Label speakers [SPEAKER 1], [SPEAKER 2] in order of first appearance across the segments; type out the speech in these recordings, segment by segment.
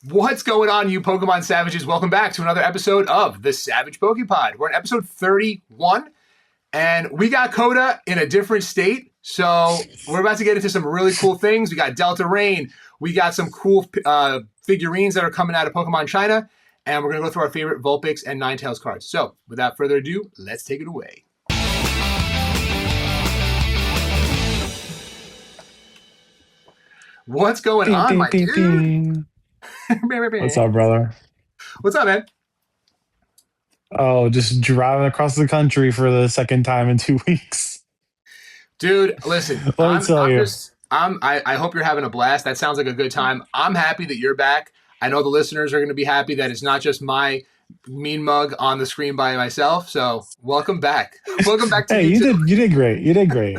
[SPEAKER 1] What's going on, you Pokemon Savages? Welcome back to another episode of the Savage Pokepod. We're on episode 31, and we got Kota in a different state, so we're about to get into some really cool things. We got Delta Rain, we got some cool figurines that are coming out of Pokemon China, and we're going to go through our favorite Vulpix and Ninetales cards. So, without further ado, let's take it away. What's going on, my dude?
[SPEAKER 2] What's up, brother?
[SPEAKER 1] What's up, man?
[SPEAKER 2] Oh, just driving across the country for the second time in 2 weeks.
[SPEAKER 1] Dude, listen.
[SPEAKER 2] Let me tell you.
[SPEAKER 1] I hope you're having a blast. That sounds like a good time. I'm happy that you're back. I know the listeners are going to be happy that it's not just my mean mug on the screen by myself. So welcome back. Welcome back to
[SPEAKER 2] Hey, you did great. You did great.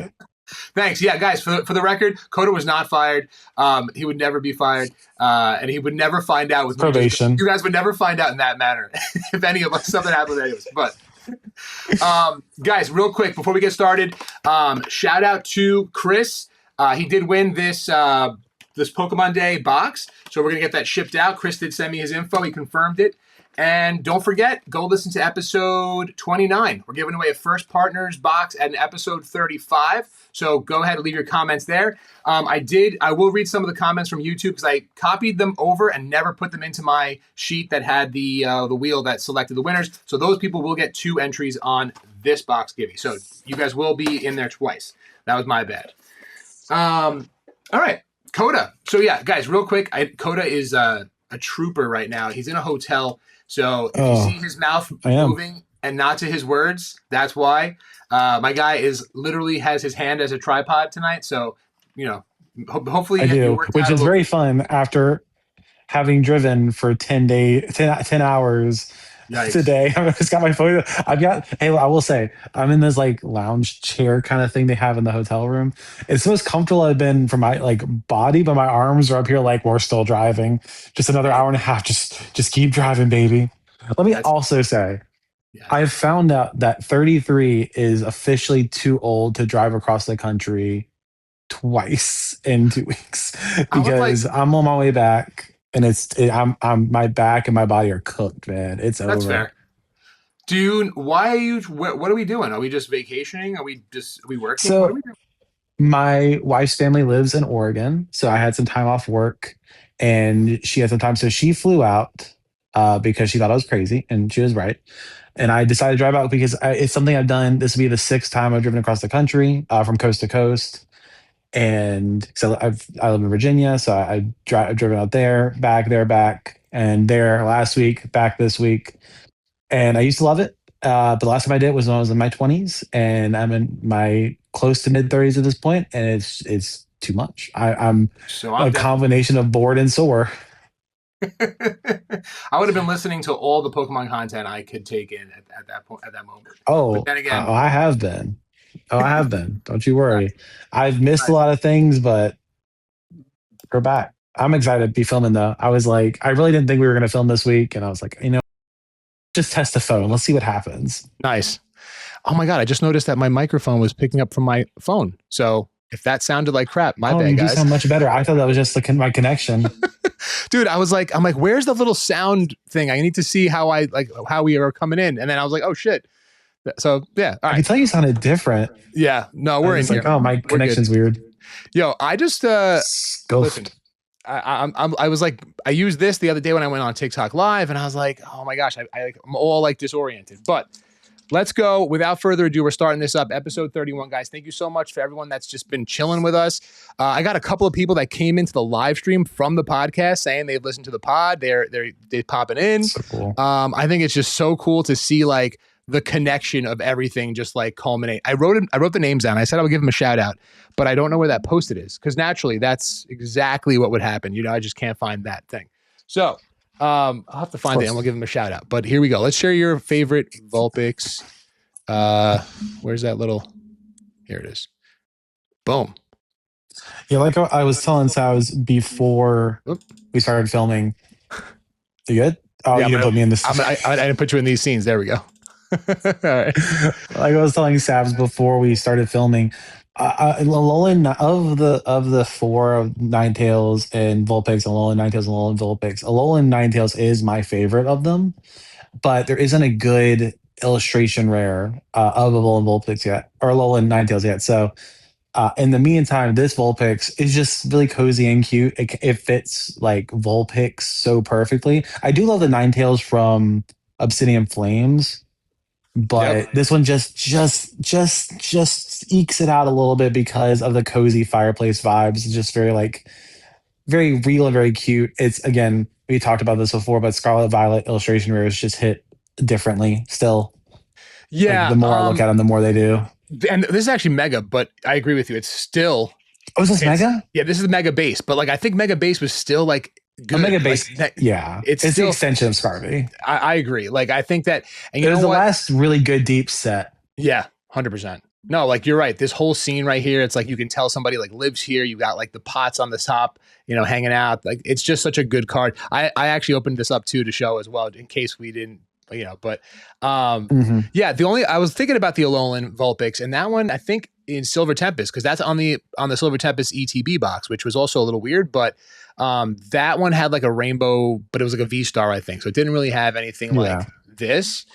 [SPEAKER 1] Thanks. Yeah, guys, for the record, Kota was not fired. He would never be fired. And he would never find out with
[SPEAKER 2] probation.
[SPEAKER 1] You guys would never find out in that manner if any of us something happened anyways. But guys, real quick before we get started, shout out to Chris. He did win this Pokemon Day box, so we're gonna get that shipped out. Chris did send me his info. He confirmed it. And don't forget, go listen to episode 29. We're giving away a First Partners box at an episode 35. So go ahead and leave your comments there. I will read some of the comments from YouTube because I copied them over and never put them into my sheet that had the wheel that selected the winners. So those people will get 2 entries on this box giveaway. So you guys will be in there twice. That was my bad. All right, Kota. So yeah, guys, real quick, Kota is a trooper right now. He's in a hotel. So if you see his mouth moving and not to his words, that's why. My guy literally has his hand as a tripod tonight. So, hopefully
[SPEAKER 2] I do, which is very fun after having driven for 10 hours today. I've just got my phone. I will say, I'm in this like lounge chair kind of thing they have in the hotel room. It's the most comfortable I've been for my like body, but my arms are up here like we're still driving. Just another hour and a half. Just keep driving, baby. Let me also say, I've found out that 33 is officially too old to drive across the country twice in 2 weeks because I'm on my way back. And I'm my back and my body are cooked, man. It's over.
[SPEAKER 1] That's fair. Dude, why are you? What are we doing? Are we just vacationing? Are we working?
[SPEAKER 2] So
[SPEAKER 1] what are we doing?
[SPEAKER 2] My wife's family lives in Oregon, so I had some time off work, and she had some time, so she flew out because she thought I was crazy, and she was right. And I decided to drive out because it's something I've done. This will be the 6th time I've driven across the country from coast to coast. And so I live in Virginia, so I've driven out there, back, and there last week, back this week. And I used to love it. But the last time I did it was when I was in my 20s, and I'm in my close to mid 30s at this point, and it's too much. I'm a combination of bored and sore.
[SPEAKER 1] I would have been listening to all the Pokemon content I could take in at that point, at that moment.
[SPEAKER 2] Oh, but then again, I have been. Don't you worry. I've missed a lot of things, but we're back. I'm excited to be filming though. I was like, I really didn't think we were going to film this week. And I was like, just test the phone. Let's see what happens.
[SPEAKER 1] Nice. Oh my God. I just noticed that my microphone was picking up from my phone. So if that sounded like crap, my bad, guys.
[SPEAKER 2] You sound much better. I thought that was just my connection.
[SPEAKER 1] Dude, I'm like, where's the little sound thing? I need to see how we are coming in. And then I was like, oh shit. So yeah, all right.
[SPEAKER 2] I can tell you sounded different.
[SPEAKER 1] Yeah, no, we're in here.
[SPEAKER 2] Like, oh, my connection's weird.
[SPEAKER 1] Yo, I just listen. I was like, I used this the other day when I went on TikTok Live, and I was like, oh my gosh, I'm all like disoriented. But let's go. Without further ado, we're starting this up, episode 31, guys. Thank you so much for everyone that's just been chilling with us. I got a couple of people that came into the live stream from the podcast saying they've listened to the pod. They're popping in.
[SPEAKER 2] So cool.
[SPEAKER 1] I think it's just so cool to see like the connection of everything just like culminate. I wrote the names down. I said I would give them a shout out, but I don't know where that posted is because naturally that's exactly what would happen. I just can't find that thing. So I'll have to find it and we'll give them a shout out. But here we go. Let's share your favorite Vulpix. Where's that little? Here it is. Boom.
[SPEAKER 2] Yeah, like I was telling Saz before we started filming. You good? Oh, yeah, you didn't put me in this.
[SPEAKER 1] I didn't put you in these scenes. There we go. All right.
[SPEAKER 2] Like I was telling Savs before we started filming, Alolan of the four of Ninetales and Vulpix, Alolan Ninetales, Alolan Vulpix, Alolan Ninetales is my favorite of them, but there isn't a good illustration rare of Alolan Vulpix yet, or Alolan Ninetales yet. So in the meantime, this Vulpix is just really cozy and cute. It fits like Vulpix so perfectly. I do love the Ninetales from Obsidian Flames,
[SPEAKER 1] Yep.
[SPEAKER 2] but this one just ekes it out a little bit because of the cozy fireplace vibes. It's just very like very real and very cute. It's again, we talked about this before, but Scarlet Violet illustration rares just hit differently still. Like
[SPEAKER 1] Yeah.
[SPEAKER 2] the more I look at them, the more they do.
[SPEAKER 1] And this is actually mega, but I agree with you. It's still.
[SPEAKER 2] Oh, is this mega?
[SPEAKER 1] Yeah, this is the mega base, but like I think mega base was still like good.
[SPEAKER 2] A mega base,
[SPEAKER 1] like,
[SPEAKER 2] yeah,
[SPEAKER 1] it's
[SPEAKER 2] still,
[SPEAKER 1] the
[SPEAKER 2] extension of Scarvy.
[SPEAKER 1] I agree. Like I think that, and you
[SPEAKER 2] it was
[SPEAKER 1] know
[SPEAKER 2] the
[SPEAKER 1] what?
[SPEAKER 2] last really good deep set.
[SPEAKER 1] Yeah, 100%. No, like you're right. This whole scene right here, it's like you can tell somebody like lives here. You got like the pots on the top, hanging out. Like it's just such a good card. I actually opened this up too to show as well in case we didn't, but yeah, I was thinking about the Alolan Vulpix, and that one I think in Silver Tempest, because that's on the Silver Tempest ETB box, which was also a little weird, but that one had like a rainbow, but it was like a V-Star, I think. So it didn't really have anything like this.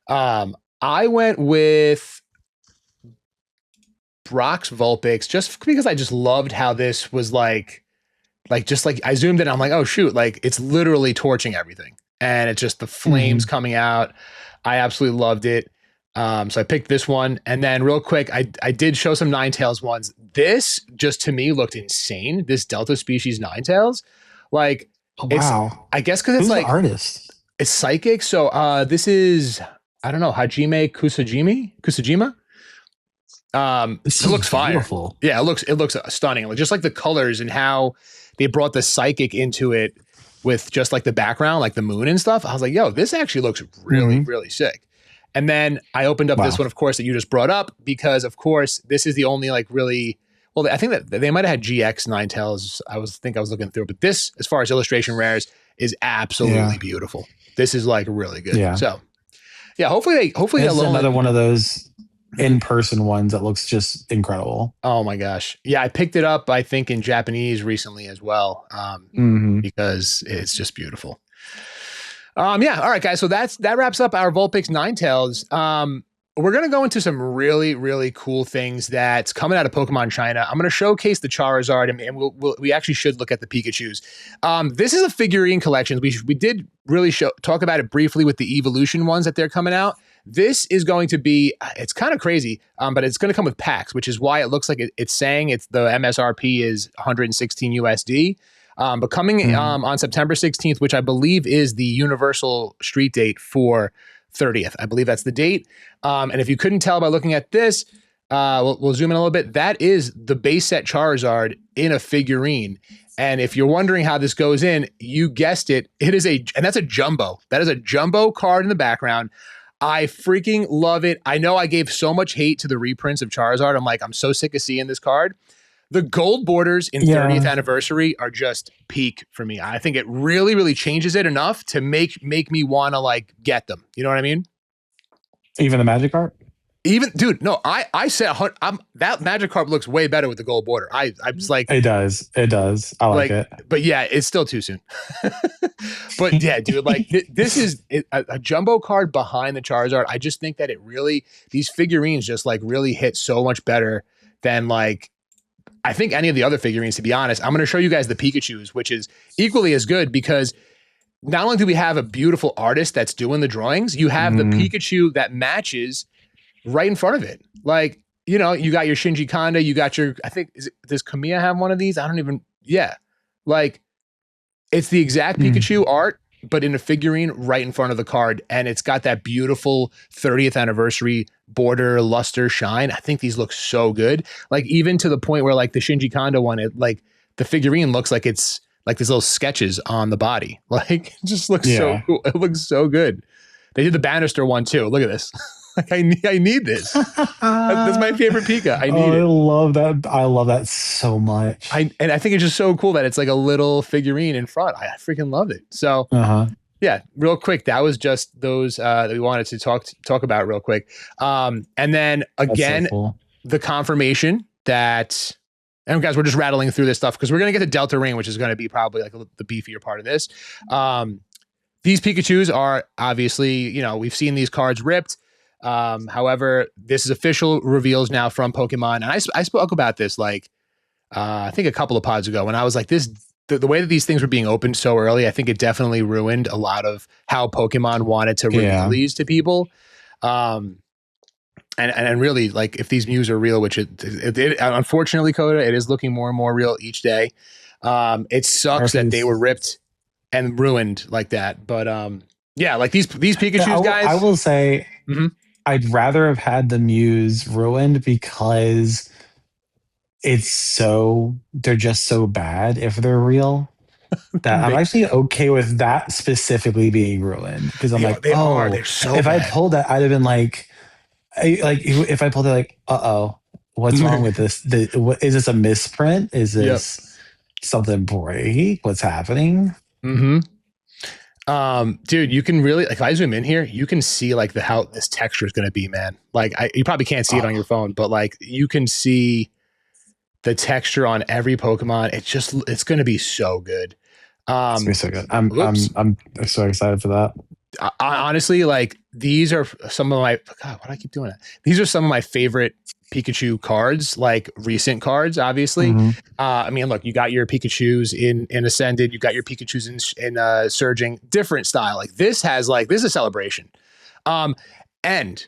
[SPEAKER 1] I went with Brock's Vulpix just because I just loved how this was like just like I zoomed in, I'm like, oh shoot, like it's literally torching everything. And it's just the flames coming out. I absolutely loved it. So I picked this one. And then real quick, I did show some Ninetales ones. This just to me looked insane. This Delta species Ninetales. Like,
[SPEAKER 2] wow.
[SPEAKER 1] I guess because it's
[SPEAKER 2] who's
[SPEAKER 1] like
[SPEAKER 2] the artist?
[SPEAKER 1] It's psychic. So this is, I don't know, Hajime Kusajima. It looks beautiful. Fire. Yeah, it looks stunning. Like, just like the colors and how they brought the psychic into it with just like the background, like the moon and stuff. I was like, yo, this actually looks really, really sick. And then I opened up this one, of course, that you just brought up, because of course, this is the only like really, well, I think that they might've had GX Ninetales. I was looking through, but this, as far as illustration rares, is absolutely beautiful. This is like really good. Yeah. So yeah, hopefully
[SPEAKER 2] this is another one of those in-person ones that looks just incredible.
[SPEAKER 1] Oh my gosh. Yeah, I picked it up, I think, in Japanese recently as well, because it's just beautiful. Yeah. All right, guys. So that wraps up our Vulpix Ninetales. We're going to go into some really, really cool things that's coming out of Pokemon China. I'm going to showcase the Charizard, and we actually should look at the Pikachus. This is a figurine collection. We did really talk about it briefly with the evolution ones that they're coming out. This is going to be, it's kind of crazy, but it's going to come with packs, which is why it looks like it's saying the MSRP is 116 USD. But coming on September 16th, which I believe is the universal street date for 30th. I believe that's the date. And if you couldn't tell by looking at this, we'll zoom in a little bit. That is the base set Charizard in a figurine. And if you're wondering how this goes in, you guessed it. And that's a jumbo. That is a jumbo card in the background. I freaking love it. I know I gave so much hate to the reprints of Charizard. I'm like, I'm so sick of seeing this card. The gold borders in 30th anniversary are just peak for me. I think it really, really changes it enough to make me want to like get them. You know what I mean?
[SPEAKER 2] Even the Magikarp?
[SPEAKER 1] Dude, no, I said that Magikarp looks way better with the gold border. I was like,
[SPEAKER 2] it does. I like it.
[SPEAKER 1] But yeah, it's still too soon. But yeah, dude, like this is a jumbo card behind the Charizard. I just think that these figurines just like really hit so much better than like, I think any of the other figurines, to be honest. I'm going to show you guys the Pikachus, which is equally as good, because not only do we have a beautiful artist that's doing the drawings, you have the Pikachu that matches right in front of it. Like, you got your Shinji Kanda, you got your, I think, does Kamiya have one of these? Like, it's the exact Pikachu art, but in a figurine right in front of the card. And it's got that beautiful 30th anniversary border, luster, shine. I think these look so good. Like, even to the point where like the Shinji Kanda one, the figurine looks like it's like these little sketches on the body. Like, it just looks so cool. It looks so good. They did the Bannister one too. Look at this. Like, I need this. That's my favorite Pika. I need it.
[SPEAKER 2] I love that. I love that so much.
[SPEAKER 1] And I think it's just so cool that it's like a little figurine in front. I freaking love it. So yeah, real quick, that was just those that we wanted to talk about real quick. And then again, the confirmation that, and guys, we're just rattling through this stuff because we're going to get to Delta Rain, which is going to be probably like the beefier part of this. These Pikachus are obviously, we've seen these cards ripped. However, this is official reveals now from Pokemon. And I spoke about this like, I think a couple of pods ago when I was like the way that these things were being opened so early, I think it definitely ruined a lot of how Pokemon wanted to reveal these to people. And really, like, if these Mews are real, which it unfortunately, Kota, it is looking more and more real each day. It sucks that they were ripped and ruined like that. But like these Pikachus, guys.
[SPEAKER 2] I will say, I'd rather have had the Mews ruined because they're just so bad if they're real. That I'm actually okay with that specifically being ruined because I'm they're so if bad. I pulled that, I'd have been like if I pulled it like, what's wrong with this? Is this a misprint? Is this something break? What's happening?
[SPEAKER 1] Dude, you can really, like, if I zoom in here, you can see like how this texture is going to be, man. Like you probably can't see it on your phone, but like you can see the texture on every Pokemon. It's going to be so good.
[SPEAKER 2] It's going to be so good. I'm so excited for that.
[SPEAKER 1] Honestly, like these are some of my, God, why do I keep doing that? These are some of my favorite Pikachu cards, like recent cards, obviously. I mean, look, you got your Pikachus in Ascended, you got your Pikachus in Surging, different style. Like this is a celebration. And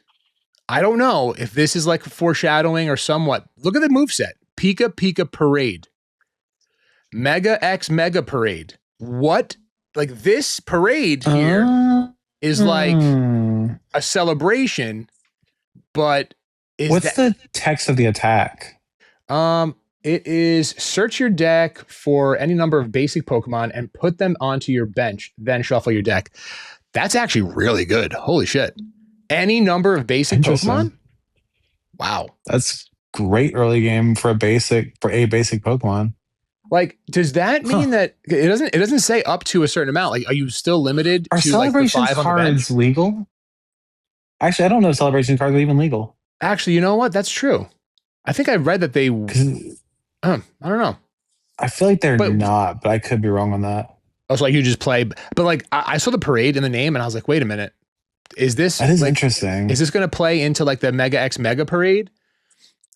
[SPEAKER 1] I don't know if this is like foreshadowing or somewhat. Look at the moveset. Pika Pika Parade. Mega X Mega Parade. What? Like this parade here is like a celebration, but
[SPEAKER 2] what's the text of the attack?
[SPEAKER 1] It is search your deck for any number of basic Pokemon and put them onto your bench, then shuffle your deck. That's actually really good. Holy shit. Any number of basic Pokemon? Wow.
[SPEAKER 2] That's great early game for a basic Pokemon.
[SPEAKER 1] Like, does that mean that it doesn't say up to a certain amount? Like, are you still limited
[SPEAKER 2] to celebration
[SPEAKER 1] like the 5
[SPEAKER 2] cards legal? Actually, I don't know if celebration cards are even legal.
[SPEAKER 1] Actually, you know what? That's true. I think I read that they. I don't know.
[SPEAKER 2] I feel like they're not, but I could be wrong on that.
[SPEAKER 1] Oh, so like you just play, but like I saw the parade in the name, and I was like, wait a minute, that is
[SPEAKER 2] interesting?
[SPEAKER 1] Is this going to play into like the Mega X Mega Parade?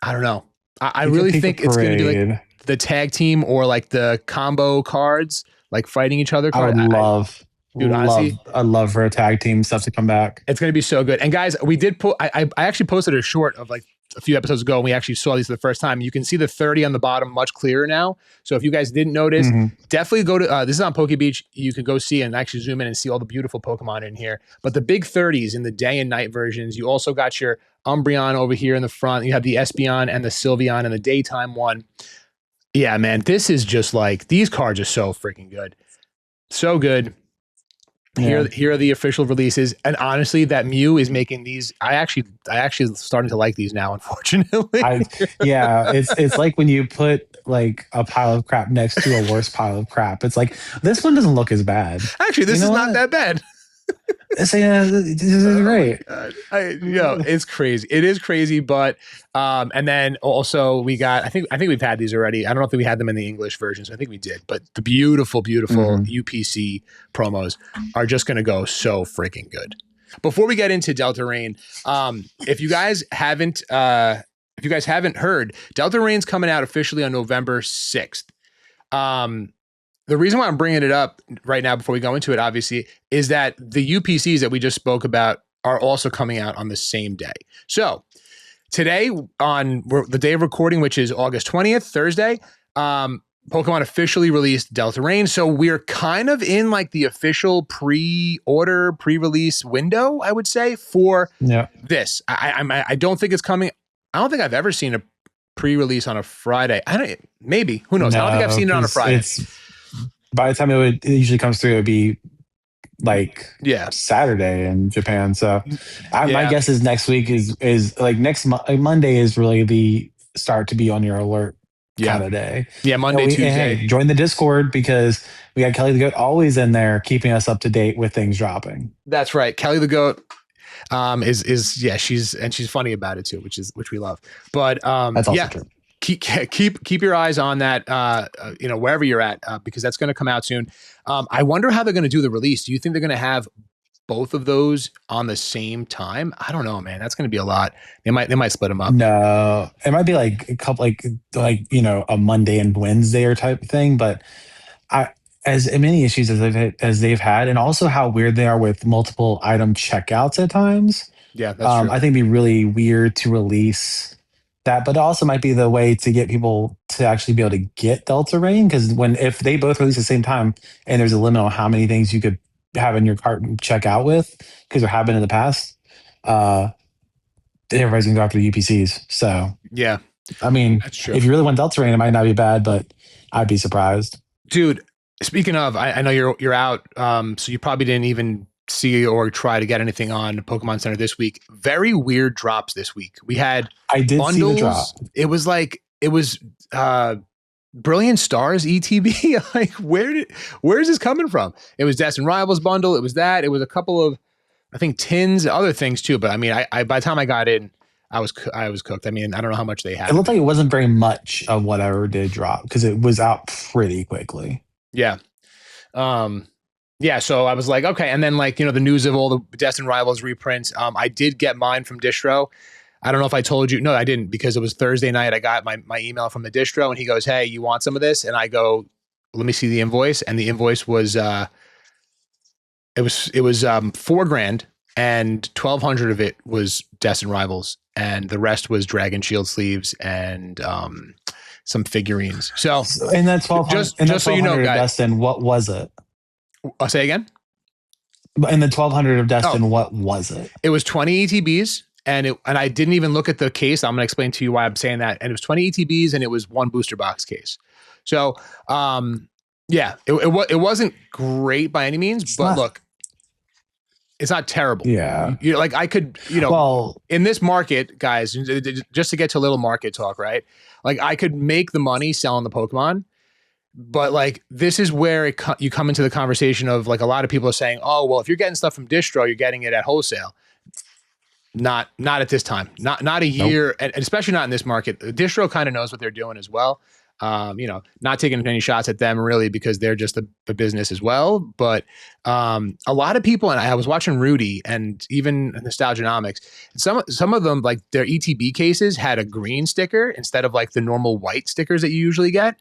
[SPEAKER 1] I don't know. I really think it's going to be like the tag team or like the combo cards, like fighting each other.
[SPEAKER 2] I would love, honestly, I'd love for a tag team stuff to come back.
[SPEAKER 1] It's going to be so good. And guys, we did put, I actually posted a short of like a few episodes ago, and we actually saw these for the first time. You can see the 30 on the bottom much clearer now. So if you guys didn't notice, definitely go to, this is on Poke Beach. You can go see and actually zoom in and see all the beautiful Pokemon in here. But the big 30s in the day and night versions, you also got your Umbreon over here in the front. You have the Espeon and the Sylveon in the daytime one. Yeah, man, this is just like, these cards are so freaking good. So good. Yeah. Here are the official releases. And honestly, that Mew is making these. I actually starting to like these now, unfortunately.
[SPEAKER 2] It's like when you put like a pile of crap next to a worse pile of crap. It's like, this one doesn't look as bad.
[SPEAKER 1] Actually, this is not that bad.
[SPEAKER 2] This is great.
[SPEAKER 1] It's crazy. It is crazy, but and then also we got. I think we've had these already. I don't know if we had them in the English versions. I think we did, but the beautiful UPC promos are just going to go so freaking good. Before we get into Delta Rain, if you guys haven't heard, Delta Rain's coming out officially on November 6th. The reason why I'm bringing it up right now before we go into it, obviously, is that the UPCs that we just spoke about are also coming out on the same day. So today, on the day of recording, which is August 20th, Thursday, Pokemon officially released Delta Rain. So we're kind of in like the official pre-release window, I would say, for this. I don't think it's coming. I don't think I've ever seen a pre-release on a Friday. Maybe. Who knows? I don't think I've seen it on a Friday.
[SPEAKER 2] By the time it usually comes through, it would be like Saturday in Japan. So my guess is next week is like next Monday is really the start to be on your alert kind of day. Yeah, Monday, Tuesday. Hey, join the Discord because we got Kelly the Goat always in there keeping us up to date with things dropping.
[SPEAKER 1] That's right. Kelly the Goat she's funny about it too, which we love. But
[SPEAKER 2] that's also true.
[SPEAKER 1] keep your eyes on that, wherever you're at, because that's going to come out soon. I wonder how they're going to do the release. Do you think they're going to have both of those on the same time? I don't know, man. That's going to be a lot. They might split them up.
[SPEAKER 2] No, it might be like a couple, like a Monday and Wednesday or type thing. But as many issues as they've had, and also how weird they are with multiple item checkouts at times.
[SPEAKER 1] Yeah, that's true.
[SPEAKER 2] I think it'd be really weird to release that, but it also might be the way to get people to actually be able to get Delta Rain, because if they both release at the same time and there's a limit on how many things you could have in your cart and check out with, because there have been in the past, everybody's gonna go after the UPCs. So
[SPEAKER 1] yeah,
[SPEAKER 2] I mean,
[SPEAKER 1] that's true.
[SPEAKER 2] If you really want Delta Rain, it might not be bad, but I'd be surprised.
[SPEAKER 1] Dude, speaking of, I know you're out, so you probably didn't even see or try to get anything on Pokemon Center this week. Very weird drops this week. We had
[SPEAKER 2] I did
[SPEAKER 1] bundles.
[SPEAKER 2] See the drop.
[SPEAKER 1] It was Brilliant Stars ETB. Like, where is this coming from? It was Destined Rivals bundle. It was that. It was a couple of, I think, tins, other things too. But I mean, I by the time I got in, I was cooked. I mean, I don't know how much they had.
[SPEAKER 2] It looked like it wasn't very much of whatever did drop, because it was out pretty quickly.
[SPEAKER 1] Yeah. Yeah, so I was like, okay. And then, like, the news of all the Destined Rivals reprints. I did get mine from Distro. I don't know if I told you. No, I didn't, because it was Thursday night. I got my email from the distro, and he goes, "Hey, you want some of this?" And I go, "Let me see the invoice." And the invoice was it was $4,000, and 1,200 of it was Destined Rivals, and the rest was Dragon Shield sleeves and some figurines. So
[SPEAKER 2] and that's 1,200. Just
[SPEAKER 1] so you know, guys.
[SPEAKER 2] Destin, what was it?
[SPEAKER 1] I'll say again.
[SPEAKER 2] In the 1,200 of Destin, what was it? It
[SPEAKER 1] was 20 ETBs. And I didn't even look at the case. I'm going to explain to you why I'm saying that. And it was 20 ETBs, and it was one booster box case. So, yeah, it wasn't great by any means, but look, it's not terrible.
[SPEAKER 2] Yeah.
[SPEAKER 1] Like, I could, in this market, guys, just to get to a little market talk, right? Like, I could make the money selling the Pokemon, but like, this is where you come into the conversation of, like, a lot of people are saying, oh, well, if you're getting stuff from distro, you're getting it at wholesale. Not at this time. Not a year, and especially not in this market. Distro kind of knows what they're doing as well. Not taking any shots at them really, because they're just a business as well. But a lot of people, and I was watching Rudy and even Nostalgianomics, some of them, like, their ETB cases had a green sticker instead of like the normal white stickers that you usually get.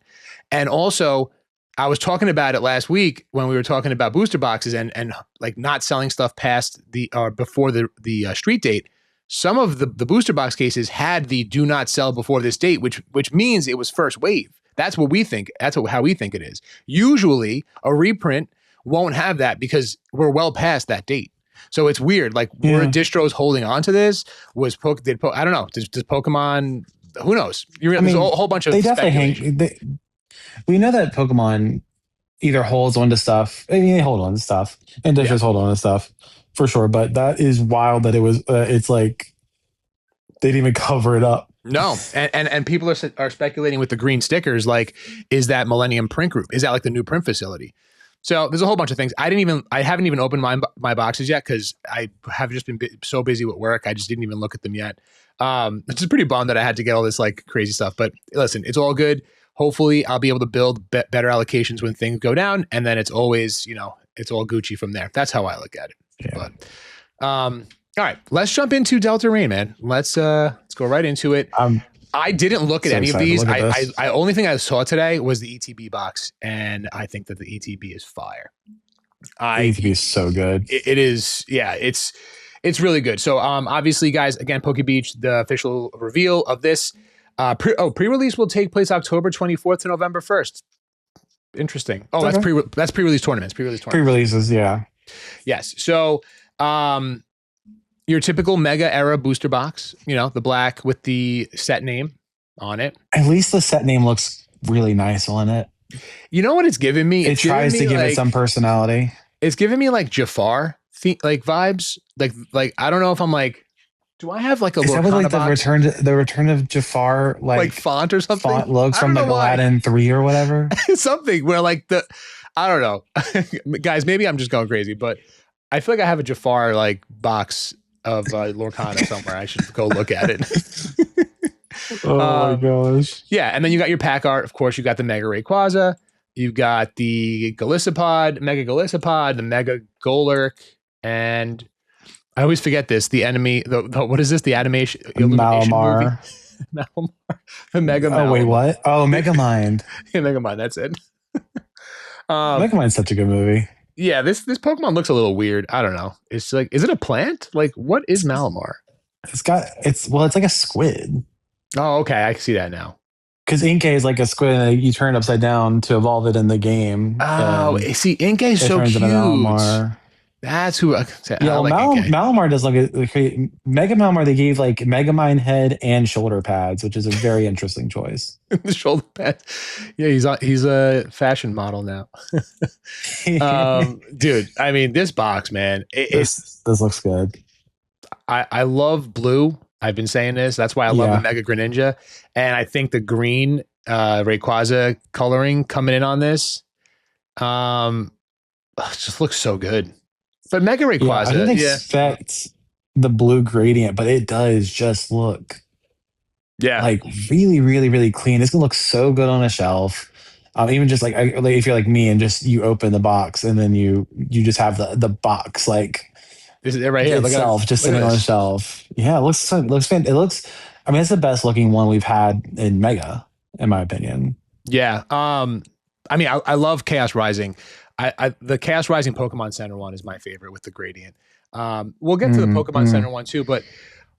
[SPEAKER 1] And also, I was talking about it last week when we were talking about booster boxes and like not selling stuff past before the street date. Some of the booster box cases had the do not sell before this date, which means it was first wave. That's what we think. That's how we think it is. Usually a reprint won't have that because we're well past that date. So it's weird. Like, were distros holding on to this? I don't know. Does Pokemon? Who knows? There's a whole bunch of
[SPEAKER 2] they definitely we know that Pokemon either holds on to stuff. I mean, they hold on to stuff, and distros hold on to stuff for sure. But that is wild that it was. It's like they didn't even cover it up.
[SPEAKER 1] No, and people are speculating with the green stickers. Like, is that Millennium Print Group? Is that like the new print facility? So there's a whole bunch of things. I haven't even opened my boxes yet because I have just been so busy with work. I just didn't even look at them yet. It's just pretty bummed that I had to get all this like crazy stuff. But listen, it's all good. Hopefully I'll be able to build better allocations when things go down. And then it's always, it's all Gucci from there. That's how I look at it. Yeah. But, all right, let's jump into Delta Rain, man. Let's go right into it. I didn't look at any of these. I only thing I saw today was the ETB box. And I think that the ETB is fire.
[SPEAKER 2] ETB is so good.
[SPEAKER 1] It is. Yeah, it's really good. So, obviously guys, again, Poke Beach, the official reveal of this, pre-release will take place October 24th to November 1st. Interesting. Oh, that's pre-release tournaments.
[SPEAKER 2] Pre-releases, yeah.
[SPEAKER 1] Yes. So, your typical Mega Era booster box, the black with the set name on it.
[SPEAKER 2] At least the set name looks really nice on it.
[SPEAKER 1] You know what it's giving me?
[SPEAKER 2] It tries to give it some personality.
[SPEAKER 1] It's giving me like Jafar like vibes. Like I don't know if I'm like, do I have like a Lorcana
[SPEAKER 2] like
[SPEAKER 1] box?
[SPEAKER 2] the return of Jafar like
[SPEAKER 1] font or something?
[SPEAKER 2] Font looks from like Aladdin 3 or whatever.
[SPEAKER 1] Something where like I don't know. Guys, maybe I'm just going crazy, but I feel like I have a Jafar like box of Lorcana somewhere. I should go look at it.
[SPEAKER 2] Oh my gosh.
[SPEAKER 1] Yeah, and then you got your pack art. Of course, you got the Mega Rayquaza. You've got the Golisopod, Mega Golisopod, the Mega Golurk, and I always forget this. The enemy. The what is this? The animation illumination movie.
[SPEAKER 2] Malamar.
[SPEAKER 1] Malamar. The Mega.
[SPEAKER 2] Oh wait,
[SPEAKER 1] Malamar.
[SPEAKER 2] what? Oh, Megamind.
[SPEAKER 1] Yeah, Megamind. That's it.
[SPEAKER 2] Megamind's such a good movie.
[SPEAKER 1] Yeah, this Pokemon looks a little weird. I don't know. It's like, is it a plant? Like, what is Malamar?
[SPEAKER 2] It's like a squid.
[SPEAKER 1] Oh, okay. I can see that now.
[SPEAKER 2] Because Inkay is like a squid, and you turn it upside down to evolve it in the game.
[SPEAKER 1] Oh, see, Inkay is so cute. That's who.
[SPEAKER 2] Malamar does Mega Malamar. They gave like Megamind head and shoulder pads, which is a very interesting choice.
[SPEAKER 1] The shoulder pads. Yeah, he's a fashion model now. Dude, I mean, this box, man.
[SPEAKER 2] This looks good.
[SPEAKER 1] I love blue. I've been saying this. That's why I love the Mega Greninja. And I think the green Rayquaza coloring coming in on this just looks so good. But Mega Rayquaza,
[SPEAKER 2] I didn't expect the blue gradient, but it does just look like really, really, really clean. It's gonna look so good on a shelf. Even just like if you're like me and just you open the box and then you just have the box like
[SPEAKER 1] this is it right here
[SPEAKER 2] itself just sitting on the shelf. Yeah, it looks fantastic. It looks. I mean, it's the best looking one we've had in Mega, in my opinion.
[SPEAKER 1] Yeah. I mean, I love Chaos Rising. The Chaos Rising Pokemon Center one is my favorite with the gradient. We'll get to the Pokemon Center one too, but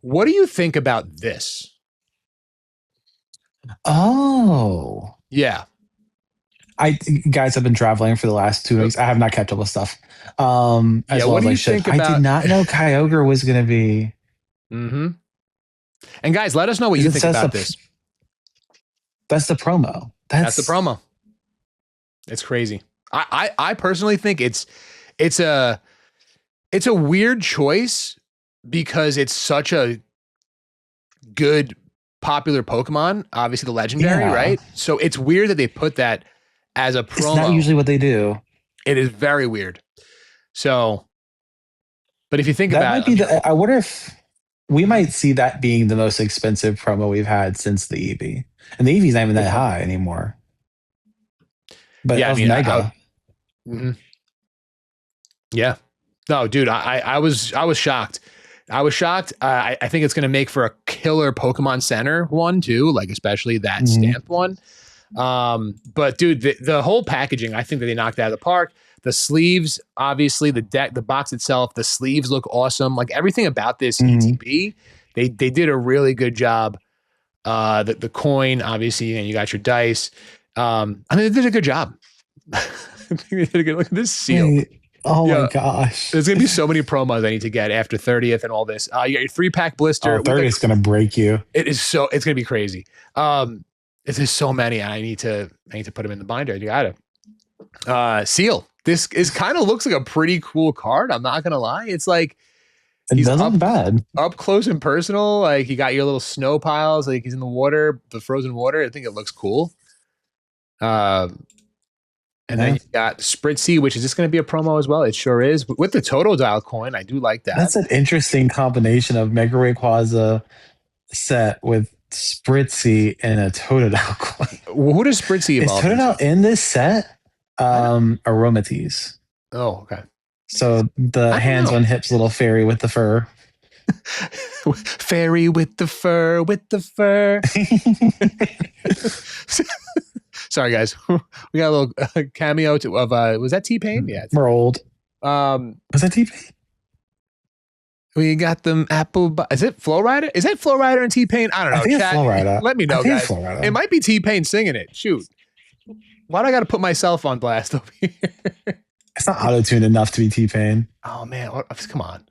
[SPEAKER 1] what do you think about this?
[SPEAKER 2] Oh,
[SPEAKER 1] yeah.
[SPEAKER 2] Guys have been traveling for the last 2 weeks. I have not kept up with stuff.
[SPEAKER 1] What do you think about?
[SPEAKER 2] I did not know Kyogre was going to be.
[SPEAKER 1] Mm-hmm. And guys, let us know what you think about this.
[SPEAKER 2] That's the promo.
[SPEAKER 1] That's the promo. It's crazy. I personally think it's a weird choice because it's such a good popular Pokemon, obviously the legendary, right? So it's weird that they put that as a promo.
[SPEAKER 2] It's not usually what they do.
[SPEAKER 1] It is very weird. So, but if you think about it,
[SPEAKER 2] I wonder if we might see that being the most expensive promo we've had since the Eevee, and the Eevee's not even that high anymore. But yeah, Mega.
[SPEAKER 1] Yeah. No, dude, I was shocked. I was shocked. I think it's going to make for a killer Pokemon Center one too, like especially that stamped one. But dude, the whole packaging, I think that they knocked it out of the park. The sleeves, obviously, the deck, the box itself, the sleeves look awesome. Like everything about this ETB, they did a really good job. The coin, obviously, and you got your dice. I mean, they did a good job. Look at this seal.
[SPEAKER 2] Wait. Oh my gosh.
[SPEAKER 1] There's gonna be so many promos I need to get after 30th and all this. You got your 3-pack blister.
[SPEAKER 2] 30th gonna break you.
[SPEAKER 1] It's gonna be crazy. There's so many. I need to put them in the binder. You gotta seal. This is kind of looks like a pretty cool card. I'm not gonna lie. It's like
[SPEAKER 2] it doesn't look bad.
[SPEAKER 1] Up close and personal. Like you got your little snow piles, like he's in the water, the frozen water. I think it looks cool. And then you got Spritzy, which is just going to be a promo as well. It sure is. But with the Totodile coin, I do like that.
[SPEAKER 2] That's an interesting combination of Mega Rayquaza set with Spritzy and a Totodile coin.
[SPEAKER 1] Well, who does Spritzy evolve?
[SPEAKER 2] Is Totodile in this set? Aromatisse.
[SPEAKER 1] Oh, okay.
[SPEAKER 2] So the hands on hips little fairy with the fur.
[SPEAKER 1] Fairy with the fur, Sorry, guys. We got a little cameo of was that T-Pain? Yeah,
[SPEAKER 2] we're old. Was that T-Pain?
[SPEAKER 1] We got them Apple. Is it Flow Rider? Is that Flow Rider and T-Pain? I don't know.
[SPEAKER 2] I think it's Flow Rider.
[SPEAKER 1] Let me know, guys. It might be T-Pain singing it. Shoot. Why do I got to put myself on blast over here?
[SPEAKER 2] It's not auto-tuned enough to be T-Pain.
[SPEAKER 1] Oh man, come on.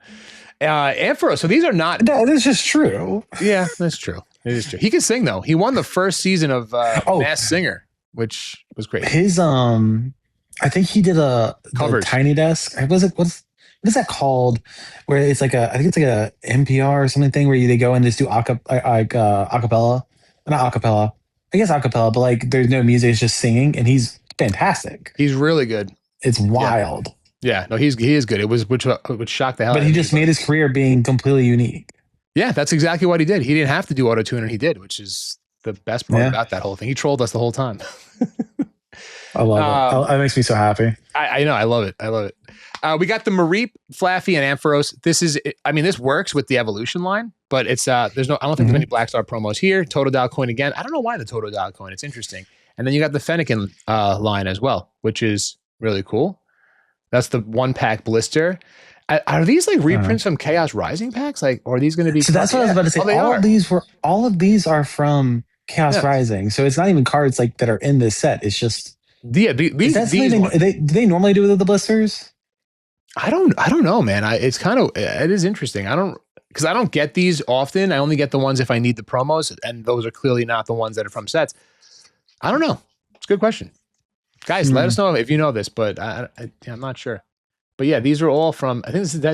[SPEAKER 1] Ampharos. So these are not.
[SPEAKER 2] That's just true.
[SPEAKER 1] Yeah, that's true. It is true. He can sing though. He won the first season of Masked Singer, which was great.
[SPEAKER 2] His I think he did a Tiny Desk. What is that called? Where it's like I think it's like a NPR or something thing where they go and just do acapella, not acapella. I guess acapella, but like there's no music, it's just singing, and he's fantastic.
[SPEAKER 1] He's really good.
[SPEAKER 2] It's wild.
[SPEAKER 1] Yeah, no, he is good. It was which shocked the hell out of me.
[SPEAKER 2] But he just made his career being completely unique.
[SPEAKER 1] Yeah, that's exactly what he did. He didn't have to do auto-tune, and he did, which is the best part about that whole thing. He trolled us the whole time.
[SPEAKER 2] I love it. That makes me so happy.
[SPEAKER 1] I know. I love it. I love it. We got the Mareep, Flaffy, and Ampharos. This works with the evolution line, but I don't think there's any Black Star promos here. Totodile coin again. I don't know why the Totodile coin. It's interesting. And then you got the Fennekin line as well, which is really cool. That's the 1-pack blister. Are these like reprints from Chaos Rising packs? Like, or are these going to be?
[SPEAKER 2] So that's what I was about to say. All of these are from Chaos Rising. So it's not even cards like that are in this set. It's just
[SPEAKER 1] these
[SPEAKER 2] do they normally do with the blisters?
[SPEAKER 1] I don't know, man. It is interesting. Because I don't get these often. I only get the ones if I need the promos, and those are clearly not the ones that are from sets. I don't know. It's a good question. Guys, let us know if you know this, but I'm not sure. But yeah, these are all from, I think it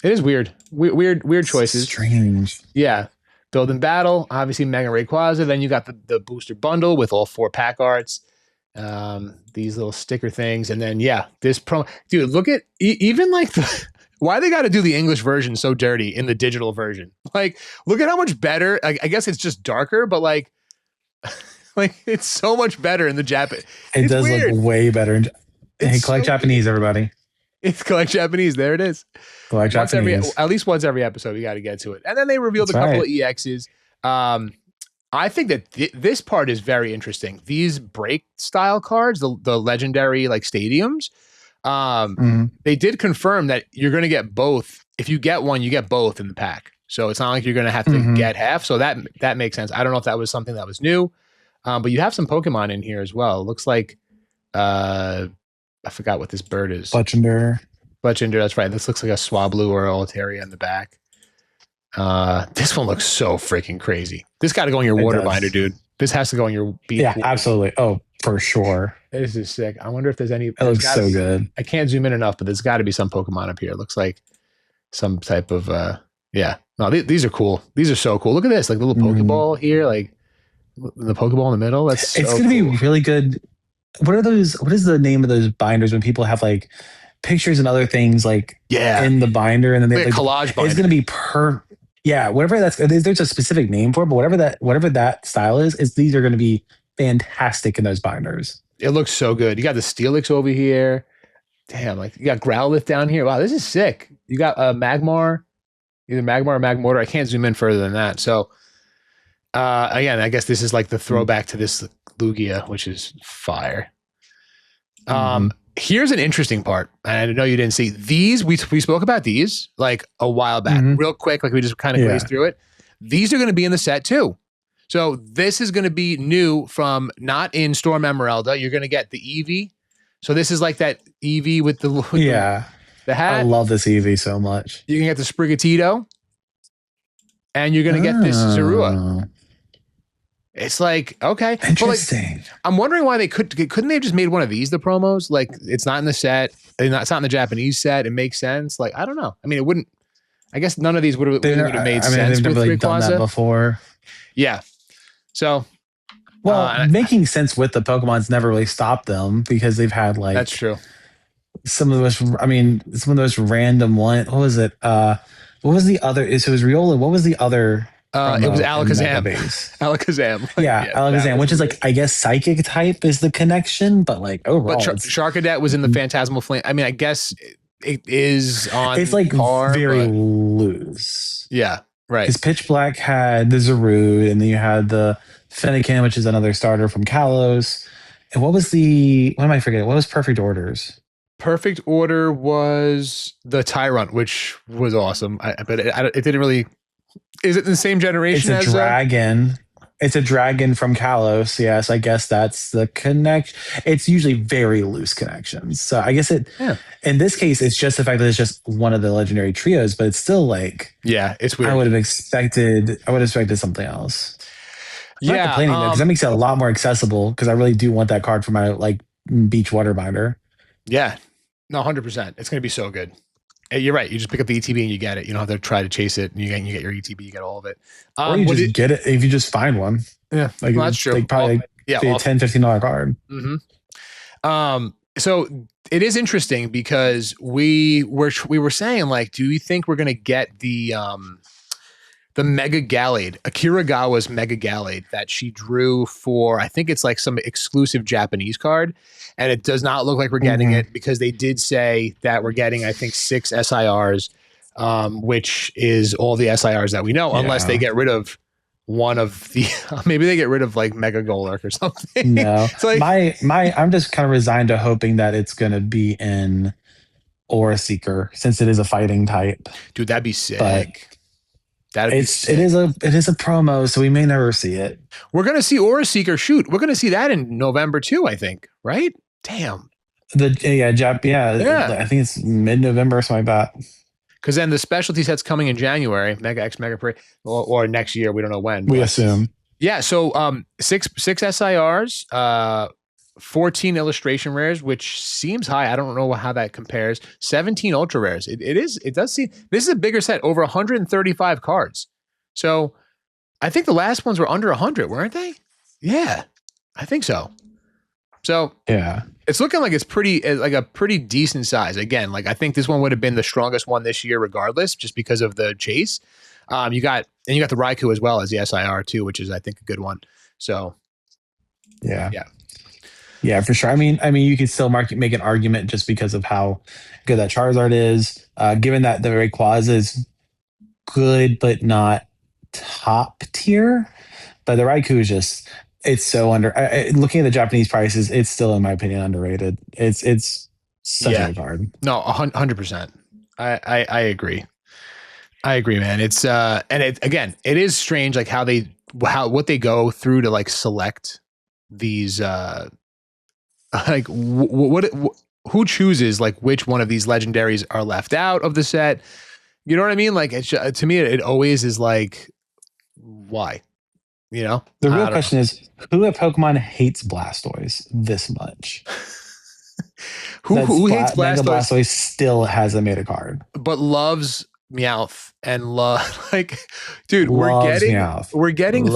[SPEAKER 1] is weird. Weird choices.
[SPEAKER 2] Strange.
[SPEAKER 1] Yeah. Build and Battle, obviously Mega Rayquaza. Then you got the booster bundle with all 4 pack arts. These little sticker things. And then, this promo. Dude, look at even like why they got to do the English version so dirty in the digital version. Like, look at how much better. I guess it's just darker, but like it's so much better in the Japanese.
[SPEAKER 2] It does look way better. Hey, collect Japanese, everybody.
[SPEAKER 1] It's collect Japanese. There it is.
[SPEAKER 2] Collect Japanese.
[SPEAKER 1] At least once every episode, we got to get to it. And then they revealed a couple of EXs. I think that this part is very interesting. These break style cards, the legendary like stadiums, they did confirm that you're going to get both. If you get one, you get both in the pack. So it's not like you're going to have to get half. So that makes sense. I don't know if that was something that was new, but you have some Pokemon in here as well. It looks like, I forgot what this bird is.
[SPEAKER 2] Fletchender,
[SPEAKER 1] that's right. This looks like a Swablu or Altaria in the back. This one looks so freaking crazy. This got to go in your water binder, dude. This has to go in your beat.
[SPEAKER 2] Yeah, absolutely. Oh, for sure.
[SPEAKER 1] This is sick. I wonder if there's any.
[SPEAKER 2] It looks so good.
[SPEAKER 1] I can't zoom in enough, but there's got to be some Pokemon up here. It looks like some type of No, these are cool. These are so cool. Look at this, like the little Pokeball here, like the Pokeball in the middle. It's
[SPEAKER 2] going to be really good. What are those? What is the name of those binders when people have like pictures and other things like in the binder, and then they
[SPEAKER 1] like collage binder?
[SPEAKER 2] It's going to be whatever that's. There's a specific name for it, but whatever that style is these are going to be fantastic in those binders.
[SPEAKER 1] It looks so good. You got the Steelix over here. Damn, like you got Growlithe down here. Wow, this is sick. You got Magmar, either Magmar or Magmortar. I can't zoom in further than that. So again, I guess this is like the throwback to this Lugia, which is fire. Here's an interesting part. And I know you didn't see these. We spoke about these like a while back, real quick. Like we just kind of glazed through it. These are going to be in the set too. So this is going to be new from not in Storm Emeralda. You're going to get the Eevee. So this is like that Eevee with the hat.
[SPEAKER 2] I love this Eevee so much.
[SPEAKER 1] You can get the Sprigatito, and you're going to get this Zorua. It's like, okay.
[SPEAKER 2] Interesting.
[SPEAKER 1] Like, I'm wondering why couldn't they have just made one of these the promos? Like it's not in the set. It's not in the Japanese set. It makes sense. Like, I don't know. I mean, it wouldn't, I guess none of these would have made sense.
[SPEAKER 2] They've never really done that before.
[SPEAKER 1] Yeah. So.
[SPEAKER 2] Making sense with the Pokemon's never really stopped them because they've had like.
[SPEAKER 1] That's true.
[SPEAKER 2] Some of those random one. What was it? What was the other? So it was Riola. What was the other?
[SPEAKER 1] It was Alakazam. Alakazam.
[SPEAKER 2] Alakazam, which is like, I guess psychic type is the connection, but like overall. But
[SPEAKER 1] Charcadet was in the Phantasmal Flame. I mean, I guess it is on.
[SPEAKER 2] It's like very loose.
[SPEAKER 1] Yeah, right.
[SPEAKER 2] Because Pitch Black had the Zarude, and then you had the Fennekin, which is another starter from Kalos. And what am I forgetting? What was Perfect Orders?
[SPEAKER 1] Perfect Order was the Tyrant, which was awesome. But it didn't really. Is it the same generation?
[SPEAKER 2] It's a dragon. It's a dragon from Kalos. Yes, I guess that's the connection. It's usually very loose connections. So I guess in this case, it's just the fact that it's just one of the legendary trios, but it's still like,
[SPEAKER 1] it's weird.
[SPEAKER 2] I would have expected something else. I'm not complaining though, because that makes it a lot more accessible. Because I really do want that card for my like beach water binder.
[SPEAKER 1] Yeah, no, 100%. It's going to be so good. You're right. You just pick up the ETB and you get it. You don't have to try to chase it. And you get your ETB. You get all of it.
[SPEAKER 2] Or you just get it if you just find one.
[SPEAKER 1] Yeah,
[SPEAKER 2] like
[SPEAKER 1] that's true.
[SPEAKER 2] Like probably $10, $15 card.
[SPEAKER 1] So it is interesting because we were saying like, do we think we're going to get the the Mega Gallade, Akiragawa's Mega Gallade that she drew for, I think it's like some exclusive Japanese card. And it does not look like we're getting it because they did say that we're getting, I think, 6 SIRs, which is all the SIRs that we know, unless they get rid of one of the, maybe they get rid of like Mega Golurk or something.
[SPEAKER 2] No,
[SPEAKER 1] it's like,
[SPEAKER 2] I'm just kind of resigned to hoping that it's going to be in Aura Seeker since it is a fighting type.
[SPEAKER 1] Dude, that'd be sick.
[SPEAKER 2] But it is a promo, so we may never see it.
[SPEAKER 1] We're gonna see Aura Seeker shoot. We're gonna see that in November too, I think. Right? Damn.
[SPEAKER 2] I think it's mid-November or something like that.
[SPEAKER 1] Because then the specialty set's coming in January, Mega X Mega Parade, or next year. We don't know when.
[SPEAKER 2] We assume.
[SPEAKER 1] Yeah. So 6 SIRs, 14 illustration rares, which seems high. I don't know how that compares. 17 ultra rares. It does seem, this is a bigger set, over 135 cards. So I think the last ones were under 100, weren't they? Yeah, I think so. So yeah, it's looking like it's like a pretty decent size. Again, like I think this one would have been the strongest one this year, regardless, just because of the chase. You got the Raikou as well as the SIR too, which is I think a good one. So yeah, for sure. I mean, you could still make an argument just because of how good that Charizard is. Given that the Rayquaza is good but not top tier, but the Raikou is just, it's so under. Looking at the Japanese prices, it's still, in my opinion, underrated. It's such a good card. No, 100%. I agree. I agree, man. It's and it is strange, like what they go through to like select these. Like who chooses like which one of these legendaries are left out of the set? You know what I mean? Like to me, it always is like, why? You know,
[SPEAKER 2] the real question is, who at Pokemon hates Blastoise this much?
[SPEAKER 1] who hates Blastoise?
[SPEAKER 2] Blastoise still hasn't made a card,
[SPEAKER 1] but loves Meowth and like, dude, we're getting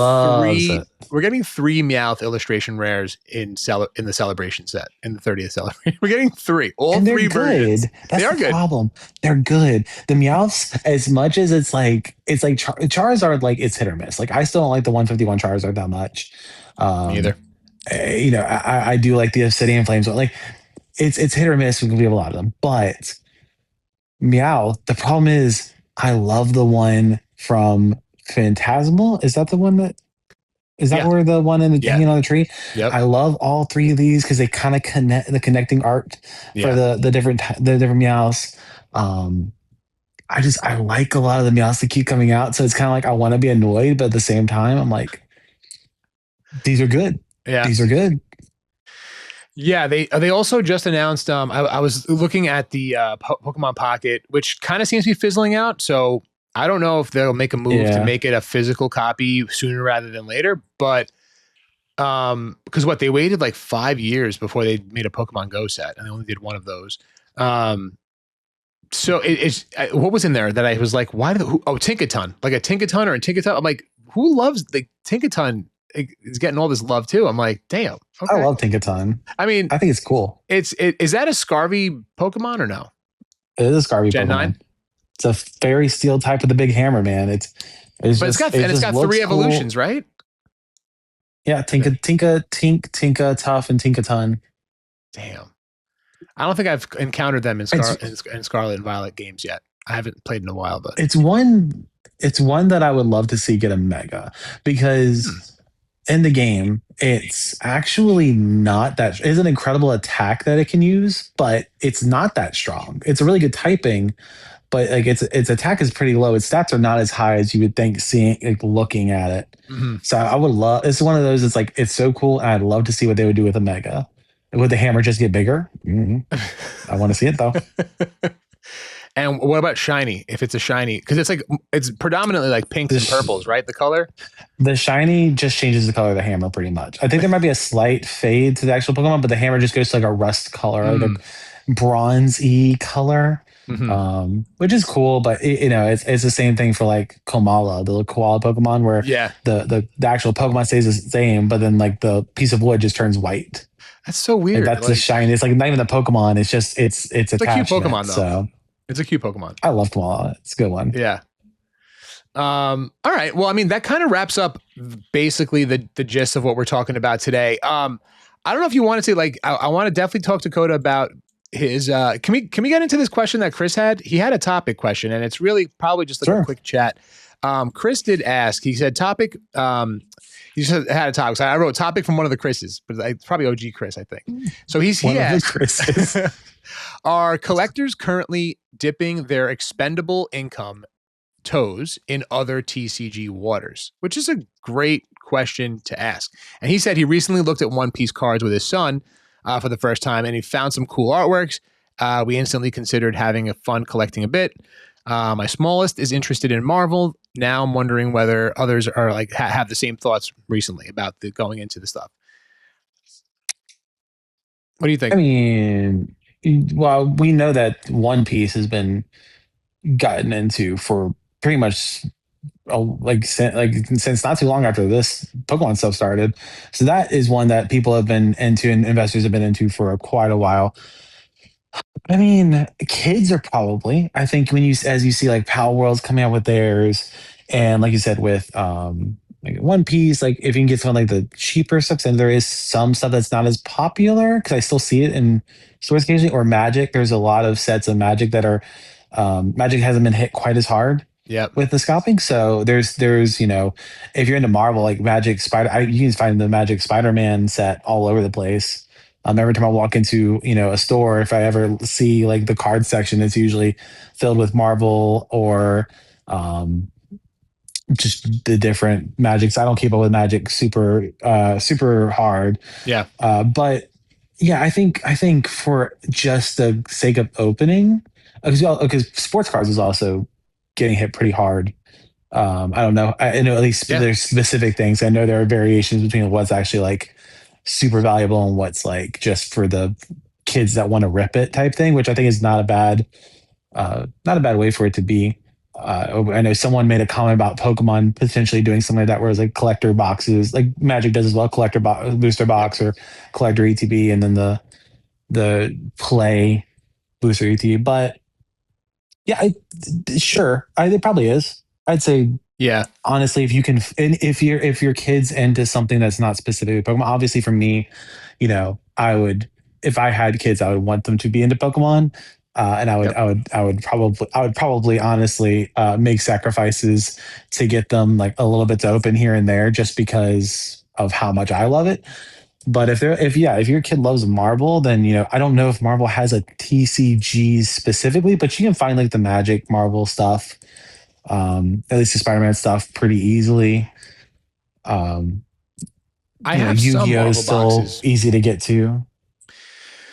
[SPEAKER 1] three Meowth illustration rares in the celebration set, in the 30th celebration. We're getting 3, all 3 versions.
[SPEAKER 2] That's the problem. They're good. The Meowths, as much as it's like Charizard, like it's hit or miss. Like I still don't like the 151 Charizard that much.
[SPEAKER 1] Neither.
[SPEAKER 2] You know, I do like the Obsidian Flames, but like it's hit or miss. We have a lot of them, but Meowth, the problem is I love the one from Phantasmal. Is that the one that is that where the one in the hanging on the tree?
[SPEAKER 1] Yep.
[SPEAKER 2] I love all 3 of these because they kind of connect the connecting art for the different Meowths. I like a lot of the Meowths that keep coming out, so it's kind of like I want to be annoyed, but at the same time I'm like, these are good. Yeah, these are good.
[SPEAKER 1] Yeah, they also just announced. I was looking at the Pokemon Pocket, which kind of seems to be fizzling out. So I don't know if they'll make a move to make it a physical copy sooner rather than later. But because they waited like 5 years before they made a Pokemon Go set, and they only did one of those. So it's what was in there that I was like, why did Tinkaton, like a Tinkaton or a Tinkaton? I'm like, who loves the Tinkaton? Is getting all this love too. I'm like, damn. Okay.
[SPEAKER 2] I love Tinkaton.
[SPEAKER 1] I mean,
[SPEAKER 2] I think it's cool.
[SPEAKER 1] Is that a Scarvy Pokemon or no?
[SPEAKER 2] It is a Scarvy Gen Pokemon. 9? It's a Fairy Steel type with the big hammer, man. It's got
[SPEAKER 1] 3 evolutions, cool. Right?
[SPEAKER 2] Yeah, Tinka, Tough, and Tinkaton.
[SPEAKER 1] Damn. I don't think I've encountered them in Scarlet and Violet games yet. I haven't played in a while, but
[SPEAKER 2] it's one that I would love to see get a Mega, because in the game, it's actually not that. It's an incredible attack that it can use, but it's not that strong. It's a really good typing, but like its attack is pretty low. Its stats are not as high as you would think looking at it. Mm-hmm. So I would love. It's one of those. It's like it's so cool, and I'd love to see what they would do with a Mega. Would the hammer just get bigger? Mm-hmm. I want to see it though.
[SPEAKER 1] And what about shiny? If it's a shiny, because it's predominantly like pinks and purples, right? The color.
[SPEAKER 2] The shiny just changes the color of the hammer pretty much. I think there might be a slight fade to the actual Pokemon, but the hammer just goes to like a rust color, like a bronze-y color, which is cool. But it's the same thing for like Komala, the koala Pokemon, where the actual Pokemon stays the same, but then like the piece of wood just turns white.
[SPEAKER 1] That's so weird.
[SPEAKER 2] And that's the shiny. It's like not even the Pokemon. It's just it's a cute
[SPEAKER 1] Pokemon though. So. It's a cute Pokemon.
[SPEAKER 2] I love Komala. It's a good one.
[SPEAKER 1] Yeah. All right. Well, I mean, that kind of wraps up basically the gist of what we're talking about today. I don't know if you want to say like I want to definitely talk to Kota about his can we get into this question that Chris had? He had a topic question, and it's really probably just like a
[SPEAKER 2] Sure.
[SPEAKER 1] quick chat. Chris did ask, he said topic, he just had a topic. So I wrote topic from one of the Chris's, but it's probably OG Chris, I think. So he asked,
[SPEAKER 2] Chris's.
[SPEAKER 1] are collectors currently dipping their expendable income toes in other TCG waters? Which is a great question to ask. And he said he recently looked at One Piece cards with his son for the first time, and he found some cool artworks. We instantly considered having a fun collecting a bit. My smallest is interested in Marvel. Now I'm wondering whether others are like have the same thoughts recently about the going into the stuff. What do you think?
[SPEAKER 2] I mean, well, we know that One Piece has been gotten into for pretty much since not too long after this Pokemon stuff started. So that is one that people have been into and investors have been into for quite a while. I mean, kids are probably. I think when you as you see like Pal Worlds coming out with theirs, and like you said with like One Piece, like if you can get some like the cheaper stuff, and there is some stuff that's not as popular because I still see it in stores occasionally. Or Magic, there's a lot of sets of Magic that are Magic hasn't been hit quite as hard.
[SPEAKER 1] Yeah.
[SPEAKER 2] With the scalping, so there's if you're into Marvel like Magic Spider, you can find the Magic Spider-Man set all over the place. Every time I walk into a store, if I ever see like the card section, it's usually filled with Marvel or just the different Magics. I don't keep up with Magic super hard.
[SPEAKER 1] Yeah.
[SPEAKER 2] But yeah, I think for just the sake of opening, because sports cards is also getting hit pretty hard. I don't know. I know at least there's specific things. I know there are variations between what's actually like super valuable and what's like just for the kids that want to rip it type thing, which I think is not a bad way for it to be. I know someone made a comment about Pokemon potentially doing something like that, where it's like collector boxes, like Magic does as well, booster box or collector ETB, and then the play booster ETB. But yeah, it probably is. I'd say
[SPEAKER 1] Yeah.
[SPEAKER 2] honestly, if you can, and if your kid's into something that's not specific to Pokemon, obviously for me, I would, if I had kids, I would want them to be into Pokemon, and I would probably honestly make sacrifices to get them like a little bit to open here and there, just because of how much I love it. But if your kid loves Marvel, then I don't know if Marvel has a TCG specifically, but you can find like the Magic Marvel stuff, at least the Spider-Man stuff, pretty easily.
[SPEAKER 1] I have
[SPEAKER 2] Yu-Gi-Oh
[SPEAKER 1] some Marvel
[SPEAKER 2] is still
[SPEAKER 1] boxes.
[SPEAKER 2] easy to get to.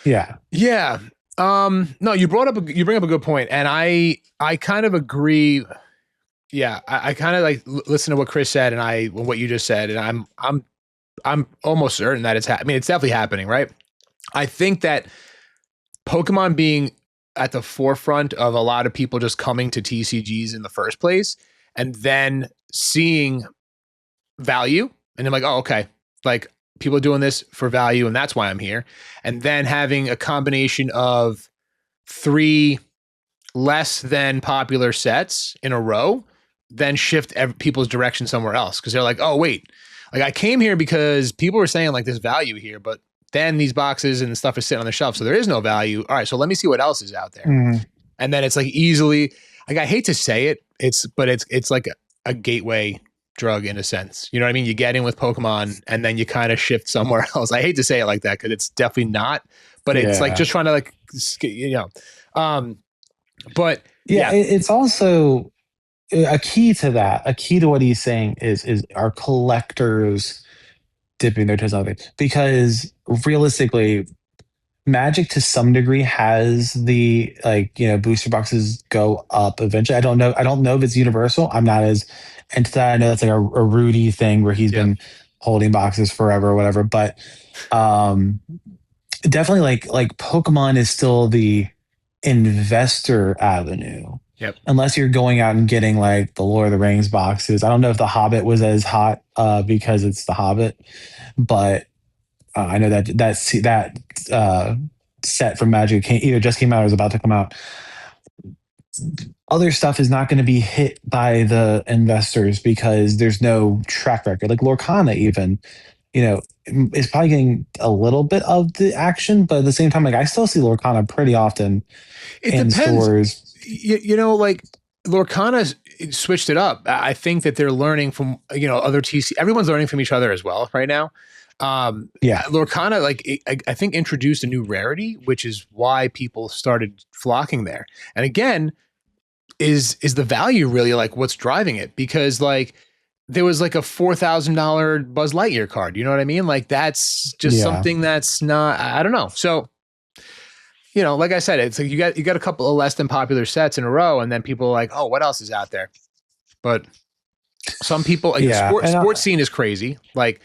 [SPEAKER 2] Yeah.
[SPEAKER 1] Yeah. No, you bring up a good point, and I kind of agree. Yeah, I kind of like listen to what Chris said and what you just said, and I'm almost certain that it's it's definitely happening, right? I think that Pokemon being at the forefront of a lot of people just coming to TCGs in the first place, and then seeing value, and I'm like, oh, okay, like people are doing this for value, and that's why I'm here. And then having a combination of 3 less than popular sets in a row, then shift people's direction somewhere else, because they're like, oh wait, like I came here because people were saying like there's value here, but then these boxes and stuff is sitting on the shelf, so there is no value. All right, so let me see what else is out there. And then it's like easily, like I hate to say it, it's like a gateway drug in a sense. You know what I mean? You get in with Pokemon and then you kind of shift somewhere else. I hate to say it like that because it's definitely not, but it's like just trying to like, but
[SPEAKER 2] it's also a key to that. A key to what he's saying is our collectors dipping their toes out of it, because realistically, Magic to some degree has the booster boxes go up eventually. I don't know if it's universal. I'm not as into that. I know that's like a Rudy thing where he's been holding boxes forever or whatever. But definitely like Pokemon is still the investor avenue.
[SPEAKER 1] Yep.
[SPEAKER 2] Unless you're going out and getting like the Lord of the Rings boxes. I don't know if the Hobbit was as hot because it's the Hobbit, but I know that set from Magic either just came out or is about to come out. other stuff is not going to be hit by the investors because there's no track record. Like Lorcana, even, is probably getting a little bit of the action, but at the same time, like I still see Lorcana pretty often
[SPEAKER 1] It
[SPEAKER 2] in
[SPEAKER 1] depends.
[SPEAKER 2] stores.
[SPEAKER 1] Like Lorcana's switched it up. I think that they're learning from, other TC. Everyone's learning from each other as well right now. Lorcana, I think introduced a new rarity, which is why people started flocking there. And again, is the value really like what's driving it? Because like there was like a $4,000 Buzz Lightyear card. You know what I mean? Like that's just something that's not. I don't know. So like I said, it's like you got a couple of less than popular sets in a row, and then people are like, oh, what else is out there? But some people, like the sports scene is crazy. Like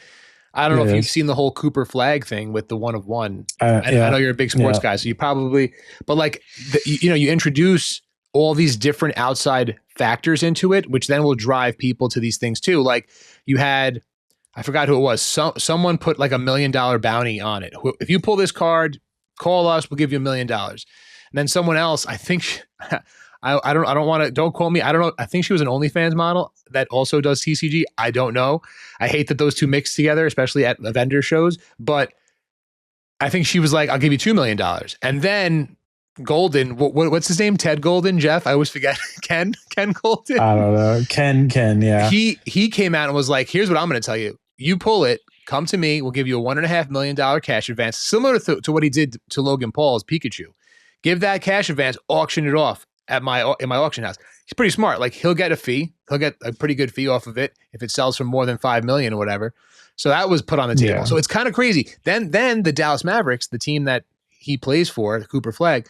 [SPEAKER 1] I don't know if you've seen the whole Cooper Flag thing with the 1 of 1. I know you're a big sports guy, so you probably, but like you introduce all these different outside factors into it, which then will drive people to these things too. Like you had, I forgot who it was. Someone put like $1 million bounty on it. If you pull this card, call us, we'll give you $1 million. And then someone else, I think, I don't want to, don't quote me. I don't know. I think she was an OnlyFans model that also does TCG. I don't know. I hate that those two mix together, especially at vendor shows. But I think she was like, I'll give you $2 million. And then Golden, what's his name? Ted Golden, Jeff? I always forget. Ken Golden? I
[SPEAKER 2] don't know. Ken, yeah.
[SPEAKER 1] He came out and was like, here's what I'm going to tell you. You pull it, come to me. We'll give you a $1.5 million cash advance, similar to what he did to Logan Paul's Pikachu. Give that cash advance, auction it off in my auction house. He's pretty smart. Like he'll get a fee. He'll get a pretty good fee off of it if it sells for more than 5 million or whatever. So that was put on the table. Yeah. So it's kind of crazy. Then the Dallas Mavericks, the team that he plays for, the Cooper Flag,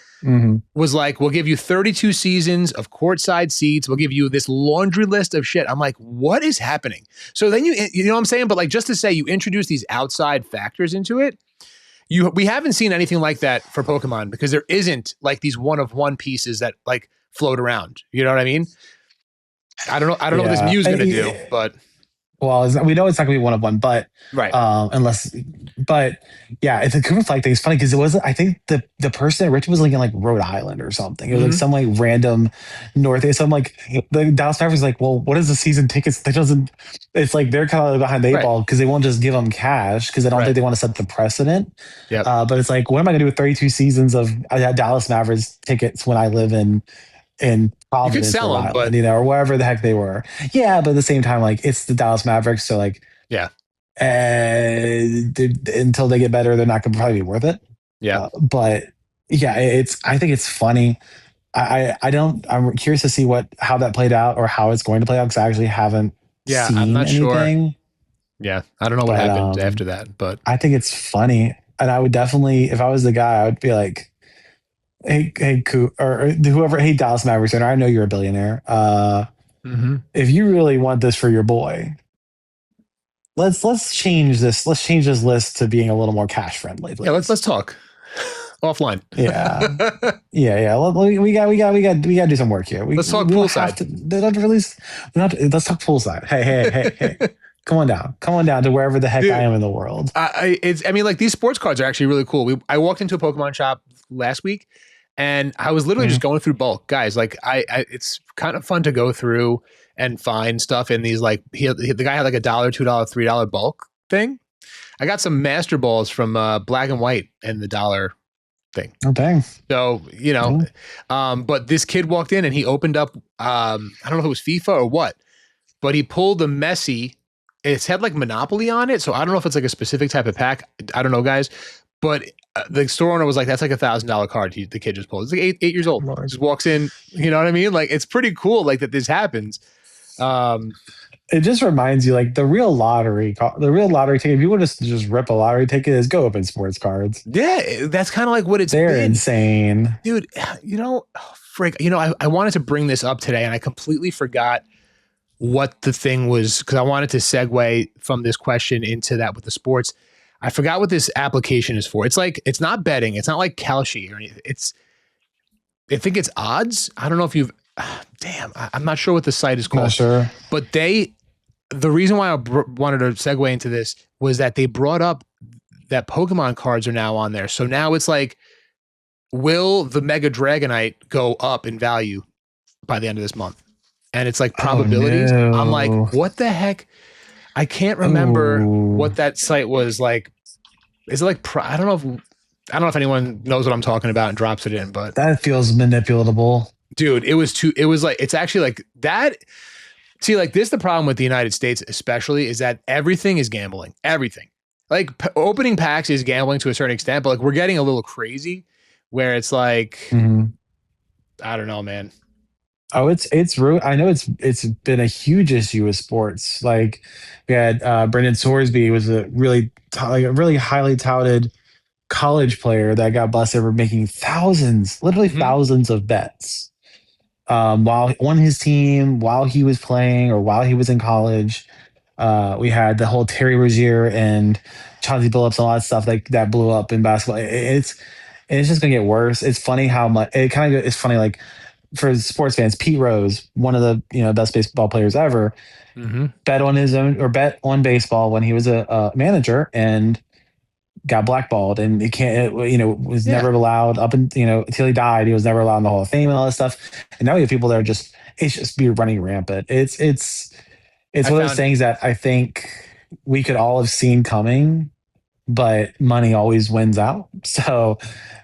[SPEAKER 1] was like, we'll give you 32 seasons of courtside seats. We'll give you this laundry list of shit. I'm like, what is happening? So then you know what I'm saying? But like, just to say you introduce these outside factors into it, we haven't seen anything like that for Pokemon because there isn't like these 1 of 1 pieces that like float around. You know what I mean? I don't know what this Mew's going to do, but.
[SPEAKER 2] Well, we know it's not going to be 1 of 1, but
[SPEAKER 1] right.
[SPEAKER 2] It's a Cooper Flag thing. It's funny because it wasn't. I think the person at Richmond was like in like Rhode Island or something. It was like some like random North. So I'm like, the Dallas Mavericks like, well, what is the season tickets? That doesn't. It's like they're kind of behind the 8 ball because they won't just give them cash because I don't think they want to set the precedent.
[SPEAKER 1] Yeah.
[SPEAKER 2] But it's like, what am I going to do with 32 seasons of Dallas Mavericks tickets when I live in Providence,
[SPEAKER 1] you could sell them,
[SPEAKER 2] Island, or wherever the heck they were. Yeah, but at the same time, like it's the Dallas Mavericks, so like until they get better, they're not going to probably be worth it.
[SPEAKER 1] Yeah,
[SPEAKER 2] but yeah, I think it's funny. I'm curious to see how that played out or how it's going to play out because I actually haven't seen
[SPEAKER 1] I'm not
[SPEAKER 2] anything.
[SPEAKER 1] Sure. Yeah, I don't know what happened after that, but
[SPEAKER 2] I think it's funny, and I would definitely, if I was the guy, I would be like, Hey, or whoever, hey, Dallas Mavericks, I know you're a billionaire. If you really want this for your boy, let's change this. Let's change this list to being a little more cash friendly. Please.
[SPEAKER 1] Yeah, let's talk offline.
[SPEAKER 2] Yeah. We got to do some work here.
[SPEAKER 1] Let's talk poolside.
[SPEAKER 2] Let's talk poolside. Hey. Come on down to wherever the heck I am in the world.
[SPEAKER 1] Like these sports cards are actually really cool. I walked into a Pokemon shop last week and I was literally just going through bulk, guys. Like it's kind of fun to go through and find stuff in these, like the guy had like $1, $2, $3 bulk thing. I got some Master Balls from Black and White and the dollar thing.
[SPEAKER 2] Oh, dang.
[SPEAKER 1] So, but this kid walked in and he opened up, I don't know if it was FIFA or what, but he pulled the Messi. It's had like Monopoly on it. So I don't know if it's like a specific type of pack. I don't know, guys. But the store owner was like, that's like $1,000 card. The kid just pulled. It's like eight years old. Just walks in. You know what I mean? Like, it's pretty cool. Like that this happens.
[SPEAKER 2] It just reminds you, like the real lottery ticket. If you want to just rip a lottery ticket, is go open sports cards.
[SPEAKER 1] Yeah, that's kind of like what
[SPEAKER 2] They're insane,
[SPEAKER 1] dude. I wanted to bring this up today, and I completely forgot what the thing was because I wanted to segue from this question into that with the sports. I forgot what this application is for. It's like, it's not betting. It's not like Kalshi or anything. I think it's odds. I don't know if you've, I'm not sure what the site is called.
[SPEAKER 2] Not sure.
[SPEAKER 1] But the reason why I wanted to segue into this was that they brought up that Pokemon cards are now on there. So now it's like, will the Mega Dragonite go up in value by the end of this month. And it's like
[SPEAKER 2] Oh,
[SPEAKER 1] probabilities. I'm like,
[SPEAKER 2] no.
[SPEAKER 1] what the heck? I can't remember what that site was like. Is it like, I don't know if anyone knows what I'm talking about and drops it in, but
[SPEAKER 2] that feels manipulatable.
[SPEAKER 1] Dude, it was like, it's actually like that. See, like this, the problem with the United States, especially, is that everything is gambling. Everything. Like opening packs is gambling to a certain extent, but like we're getting a little crazy where it's like, I don't know, man.
[SPEAKER 2] Oh, it's rude. I know it's been a huge issue with sports. Like we had Brendan Sorsby was a really highly touted college player that got busted for making thousands, literally thousands of bets while on his team, while he was playing or while he was in college. We had the whole Terry Rozier and Chauncey Billups and all that stuff that blew up in basketball. It's just gonna get worse. It's funny how much it kind of it's funny like for sports fans. Pete Rose, one of the best baseball players ever, bet on his own or bet on baseball when he was a manager and got blackballed, and he can't was never allowed up until he died. He was never allowed in the Hall of Fame and all that stuff. And now we have people that are it's just be running rampant. It's one of those things that I think we could all have seen coming, but money always wins out. So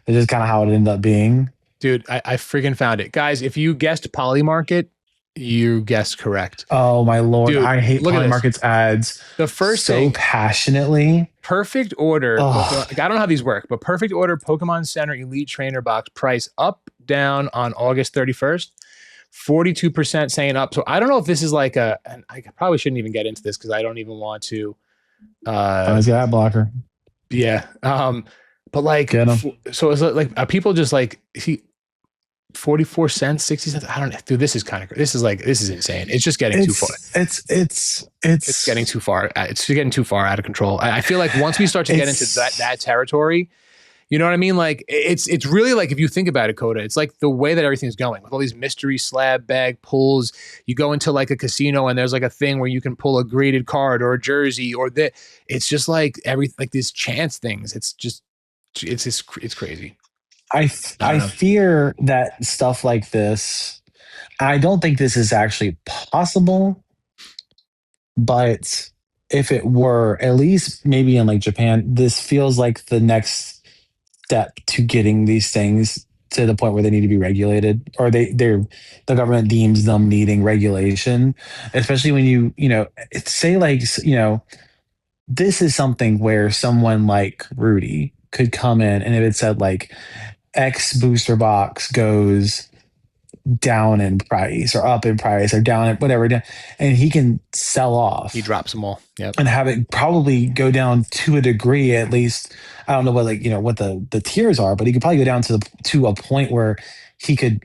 [SPEAKER 2] it's just kind of how it ended up being.
[SPEAKER 1] Dude, I freaking found it. Guys, if you guessed Polymarket, you guessed correct.
[SPEAKER 2] Oh my Lord. Dude, I hate Polymarket's ads
[SPEAKER 1] the first
[SPEAKER 2] so
[SPEAKER 1] thing,
[SPEAKER 2] passionately.
[SPEAKER 1] Perfect Order. I don't know how these work, but Perfect Order Pokemon Center Elite Trainer Box price up, down on August 31st. 42% saying up. So I don't know if this is like and I probably shouldn't even get into this because I don't even want to.
[SPEAKER 2] He's got ad blocker.
[SPEAKER 1] Yeah. But like, so is it like, are people just like, 44 cents, 60 cents? I don't know. Dude, this is kind of, this is insane. It's just getting too far.
[SPEAKER 2] It's
[SPEAKER 1] getting too far. It's getting too far out of control. I feel like once we start to get into that territory, you know what I mean? Like it's really like, if you think about it, Kota, it's like the way that everything's going with all these mystery slab bag pulls. You go into like a casino and there's like a thing where you can pull a graded card or a jersey or that. It's just like like these chance things. It's crazy.
[SPEAKER 2] I fear that stuff like this, I don't think this is actually possible, but if it were, at least maybe in like Japan, this feels like the next step to getting these things to the point where they need to be regulated, or the government deems them needing regulation, especially when you say like, this is something where someone like Rudy could come in and if it said like X booster box goes down in price or up in price or down at whatever, and he can sell off.
[SPEAKER 1] He drops them all. Yep.
[SPEAKER 2] And have it probably go down to a degree, at least. I don't know what what the tiers are, but he could probably go down to a point where he could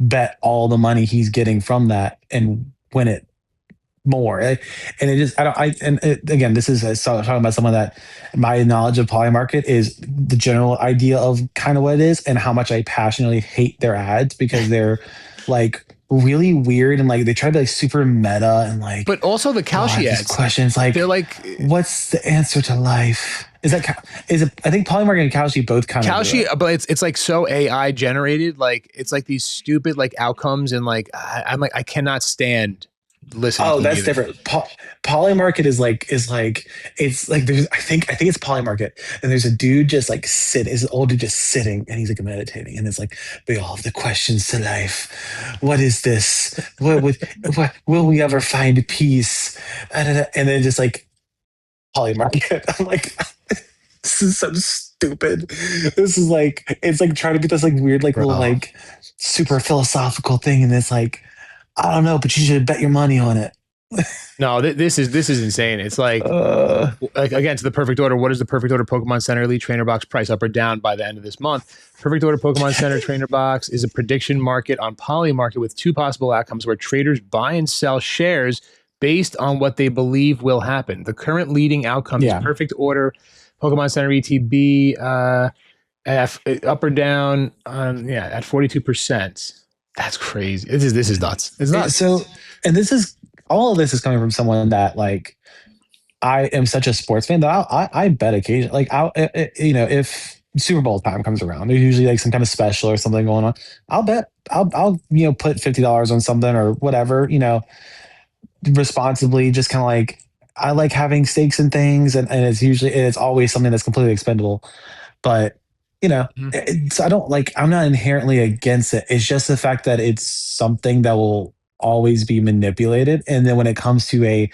[SPEAKER 2] bet all the money he's getting from that and win it more. And it just, again, this is talking about someone that my knowledge of Polymarket is the general idea of kind of what it is and how much I passionately hate their ads because they're like really weird and like they try to be like super meta and like,
[SPEAKER 1] but also the Kalshi ads
[SPEAKER 2] questions like they're like, what's the answer to life? Is it? I think Polymarket and Kalshi both kind of
[SPEAKER 1] Kalshi, but it's like so AI generated. Like it's like these stupid like outcomes and like I'm like I cannot stand listening.
[SPEAKER 2] Oh, that's different. Polymarket is like it's like there's I think it's Polymarket and there's a dude just like is an old dude just sitting and he's like meditating and it's like we all have the questions to life. What is this? What will we ever find peace? And then just like Polymarket. I'm like, this is so stupid. This is like it's like trying to be this like weird like little like super philosophical thing and it's like I don't know, but you should bet your money on it.
[SPEAKER 1] No, this is insane. It's like again, to the Perfect Order. What is the Perfect Order Pokemon Center Elite Trainer Box price up or down by the end of this month? Perfect Order Pokemon Center Trainer Box is a prediction market on Polymarket with two possible outcomes where traders buy and sell shares based on what they believe will happen. The current leading outcome is Perfect Order Pokemon Center ETB up or down at 42%. That's crazy. This is nuts. It's nuts.
[SPEAKER 2] So, and all of this is coming from someone that I am such a sports fan that I bet occasionally. Like if Super Bowl time comes around, there's usually like some kind of special or something going on. I'll put $50 on something or whatever, responsibly, just kind of like I like having stakes and things, and it's always something that's completely expendable. But
[SPEAKER 1] Mhm.
[SPEAKER 2] I don't like I'm not inherently against it. It's just the fact that it's something that will always be manipulated. And then when it comes to a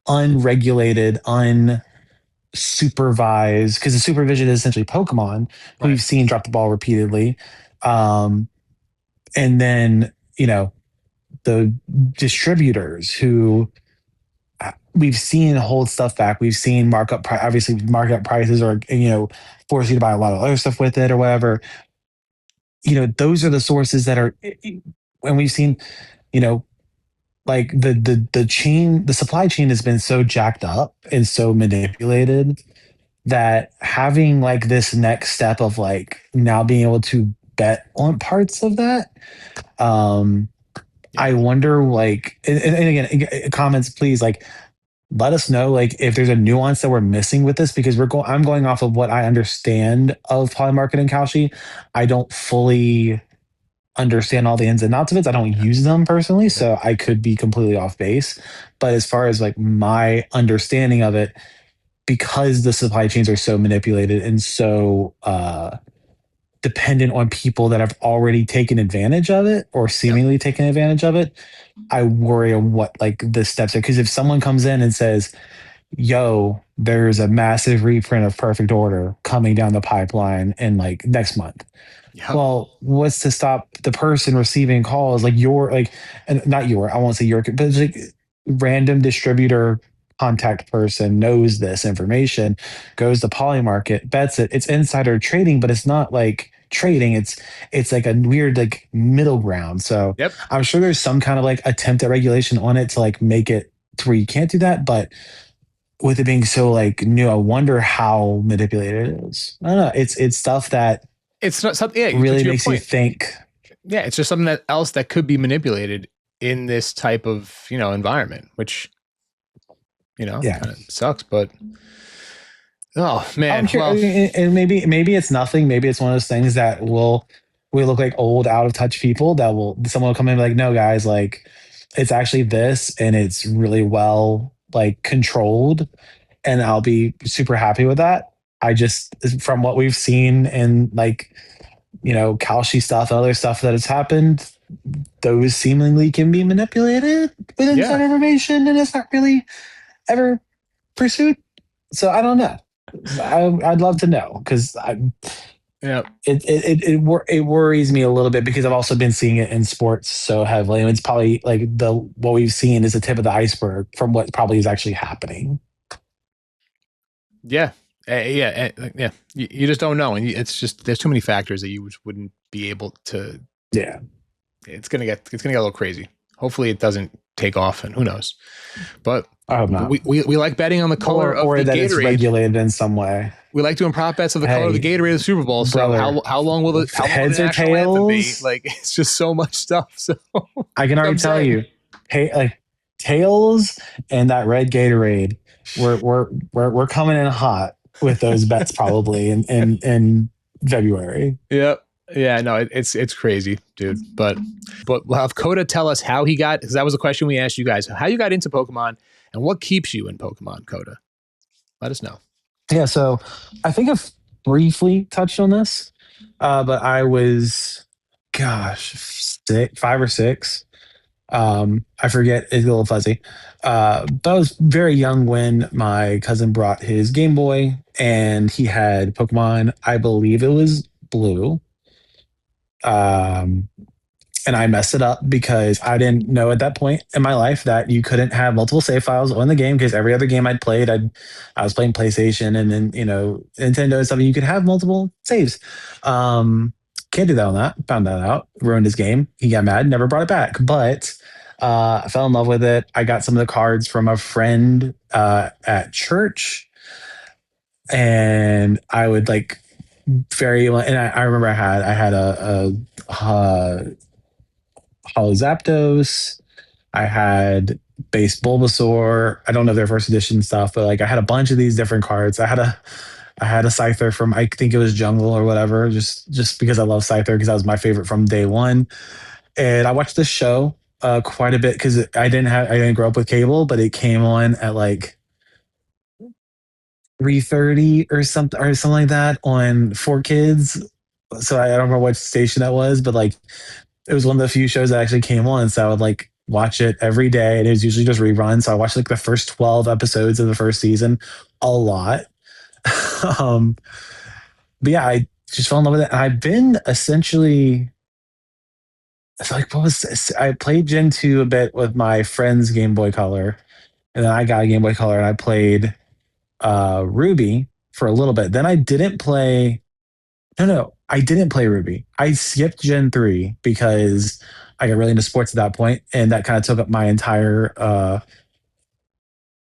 [SPEAKER 2] unregulated, unsupervised, because the supervision is essentially Pokemon, who
[SPEAKER 1] Right.
[SPEAKER 2] we've seen drop the ball repeatedly. Um, and then, the distributors who we've seen hold stuff back. We've seen obviously markup prices, or force you to buy a lot of other stuff with it or whatever. Those are the sources that are, and we've seen, you know, like the supply chain has been so jacked up and so manipulated that having like this next step of like now being able to bet on parts of that, um,
[SPEAKER 1] Yeah.
[SPEAKER 2] I wonder, like, and again, comments, please, like, let us know, like, if there's a nuance that we're missing with this, because I'm going off of what I understand of Polymarket and Kalshi. I don't fully understand all the ins and outs of it. I don't
[SPEAKER 1] Yeah.
[SPEAKER 2] use them personally,
[SPEAKER 1] Yeah.
[SPEAKER 2] so I could be completely off base. But as far as like my understanding of it, because the supply chains are so manipulated and so dependent on people that have already taken advantage of it or
[SPEAKER 1] Yep.
[SPEAKER 2] seemingly taken advantage of it, I worry of what like the steps are. Because if someone comes in and says, yo, there's a massive reprint of Perfect Order coming down the pipeline in like next month.
[SPEAKER 1] Yep.
[SPEAKER 2] Well, what's to stop the person receiving calls like your, like, and not your, I won't say your, but it's like random distributor contact person knows this information, goes to Polymarket, bets it. It's insider trading, but it's not like trading. It's like a weird like middle ground. So
[SPEAKER 1] Yep.
[SPEAKER 2] I'm sure there's some kind of like attempt at regulation on it to like make it to where you can't do that. But with it being so like new, I wonder how manipulated it is. I don't know. It's stuff that
[SPEAKER 1] It's not something. Yeah. To
[SPEAKER 2] really
[SPEAKER 1] your
[SPEAKER 2] makes you
[SPEAKER 1] point.
[SPEAKER 2] think.
[SPEAKER 1] Yeah. It's just something else that could be manipulated in this type of environment, which
[SPEAKER 2] Yeah,
[SPEAKER 1] kind of sucks. But oh
[SPEAKER 2] I'm
[SPEAKER 1] man,
[SPEAKER 2] sure,
[SPEAKER 1] well,
[SPEAKER 2] and maybe it's nothing. Maybe it's one of those things that we look like old, out of touch people that someone will come in and be like, no, guys, like it's actually this, and it's really well like controlled, and I'll be super happy with that. I just, from what we've seen in like Kalshi stuff, other stuff that has happened, those seemingly can be manipulated with inside
[SPEAKER 1] yeah,
[SPEAKER 2] information, and it's not really ever pursued. So I don't know. I'd love to know, because
[SPEAKER 1] yeah,
[SPEAKER 2] it worries me a little bit, because I've also been seeing it in sports so heavily, and it's probably like what we've seen is the tip of the iceberg from what probably is actually happening.
[SPEAKER 1] yeah, yeah. You just don't know, and it's just there's too many factors that you just wouldn't be able to.
[SPEAKER 2] Yeah,
[SPEAKER 1] It's gonna get a little crazy. Hopefully, it doesn't take off, and who knows. But
[SPEAKER 2] I hope not,
[SPEAKER 1] we like betting on the color of
[SPEAKER 2] or
[SPEAKER 1] the
[SPEAKER 2] that it's
[SPEAKER 1] Gatorade.
[SPEAKER 2] regulated in some way.
[SPEAKER 1] We like doing prop bets of the color of the
[SPEAKER 2] Hey,
[SPEAKER 1] Gatorade of the Super Bowl. So
[SPEAKER 2] brother,
[SPEAKER 1] how long will the
[SPEAKER 2] heads or
[SPEAKER 1] national anthem be?
[SPEAKER 2] tails?
[SPEAKER 1] Like it's just so much stuff. So
[SPEAKER 2] I can already
[SPEAKER 1] I'm
[SPEAKER 2] tell
[SPEAKER 1] saying,
[SPEAKER 2] you, hey, like tails and that red Gatorade, we're coming in hot with those bets probably in February.
[SPEAKER 1] yep. Yeah, no, it's crazy, dude. But we'll have Kota tell us how he got, because that was a question we asked you guys, how you got into Pokemon and what keeps you in Pokemon, Kota. Let us know.
[SPEAKER 2] Yeah, so I think I've briefly touched on this, but I was, gosh, 5 or 6. I forget, it's a little fuzzy. But I was very young when my cousin brought his Game Boy, and he had Pokemon. I believe it was Blue. Um, and I messed it up because I didn't know at that point in my life that you couldn't have multiple save files on the game, because every other game I'd played, I was playing PlayStation, and then Nintendo and stuff. You could have multiple saves. Can't do that on that. Found that out. Ruined his game. He got mad. Never brought it back. But I fell in love with it. I got some of the cards from a friend at church, and I would like and I remember I had a Hollow Zapdos. I had base Bulbasaur. I don't know their first edition stuff, but like I had a bunch of these different cards. I had I had a Scyther from, I think it was Jungle or whatever, just because I love Scyther because that was my favorite from day one. And I watched this show quite a bit because I didn't grow up with cable, but it came on at like 3:30 or something like that on 4Kids. So I don't remember what station that was, but like it was one of the few shows that actually came on. So I would like watch it every day. And it was usually just reruns. So I watched like the first 12 episodes of the first season a lot. um, but yeah, I just fell in love with it. And I've been essentially, it's like, what was this? I played Gen 2 a bit with my friend's Game Boy Color. And then I got a Game Boy Color and I played Ruby for a little bit. Then I didn't play. No, I didn't play Ruby. I skipped Gen 3 because I got really into sports at that point, and that kind of took up my entire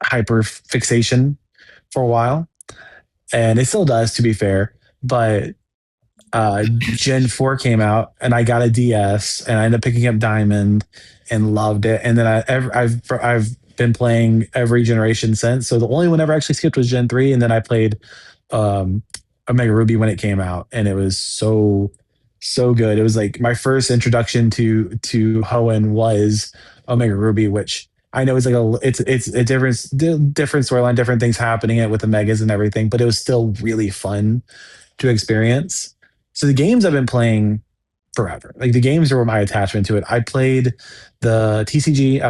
[SPEAKER 2] hyper fixation for a while. And it still does, to be fair. But Gen 4 came out, and I got a DS, and I ended up picking up Diamond and loved it. And then I've been playing every generation since. So the only one I ever actually skipped was Gen 3, and then I played um, Omega Ruby when it came out, and it was so good. It was like my first introduction to Hoenn was Omega Ruby, which I know is like it's a different storyline, different things happening it with the megas and everything, but it was still really fun to experience. So the games I've been playing forever. Like the games were my attachment to it. I played the TCG.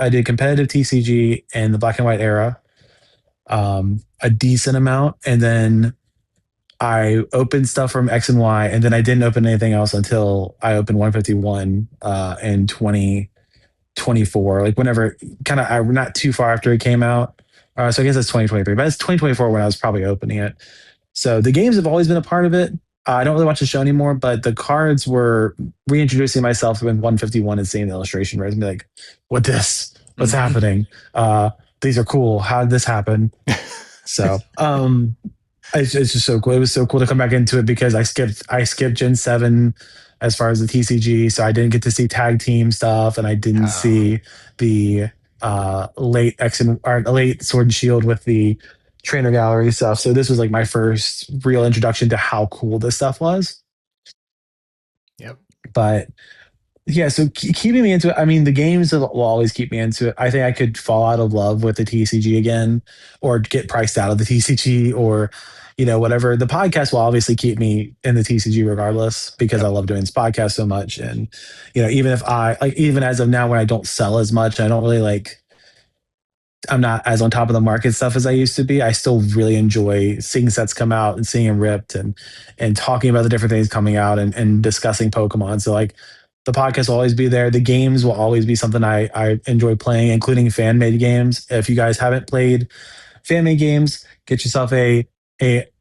[SPEAKER 2] I did competitive TCG in the black and white era, a decent amount, and then I opened stuff from X and Y, and then I didn't open anything else until I opened 151 in 2024. Like whenever, kind of, not too far after it came out. So I guess it's 2023, but it's 2024 when I was probably opening it. So the games have always been a part of it. I don't really watch the show anymore, but the cards were reintroducing myself in 151 and seeing the illustration, right? And be like, what this? What's happening? These are cool. How did this happen? So, it's just so cool. It was so cool to come back into it because I skipped Gen 7 as far as the TCG, so I didn't get to see tag team stuff, and I didn't see the late X and or late Sword and Shield with the trainer gallery stuff. So this was like my first real introduction to how cool this stuff was.
[SPEAKER 1] Yep.
[SPEAKER 2] But yeah, so keeping me into it. I mean, the games will always keep me into it. I think I could fall out of love with the TCG again, or get priced out of the TCG, or whatever. The podcast will obviously keep me in the TCG regardless because I love doing this podcast so much. And even if even as of now, when I don't sell as much, I don't really like. I'm not as on top of the market stuff as I used to be. I still really enjoy seeing sets come out and seeing them ripped and talking about the different things coming out and discussing Pokemon. So like the podcast will always be there. The games will always be something I enjoy playing, including fan made games. If you guys haven't played fan made games, get yourself a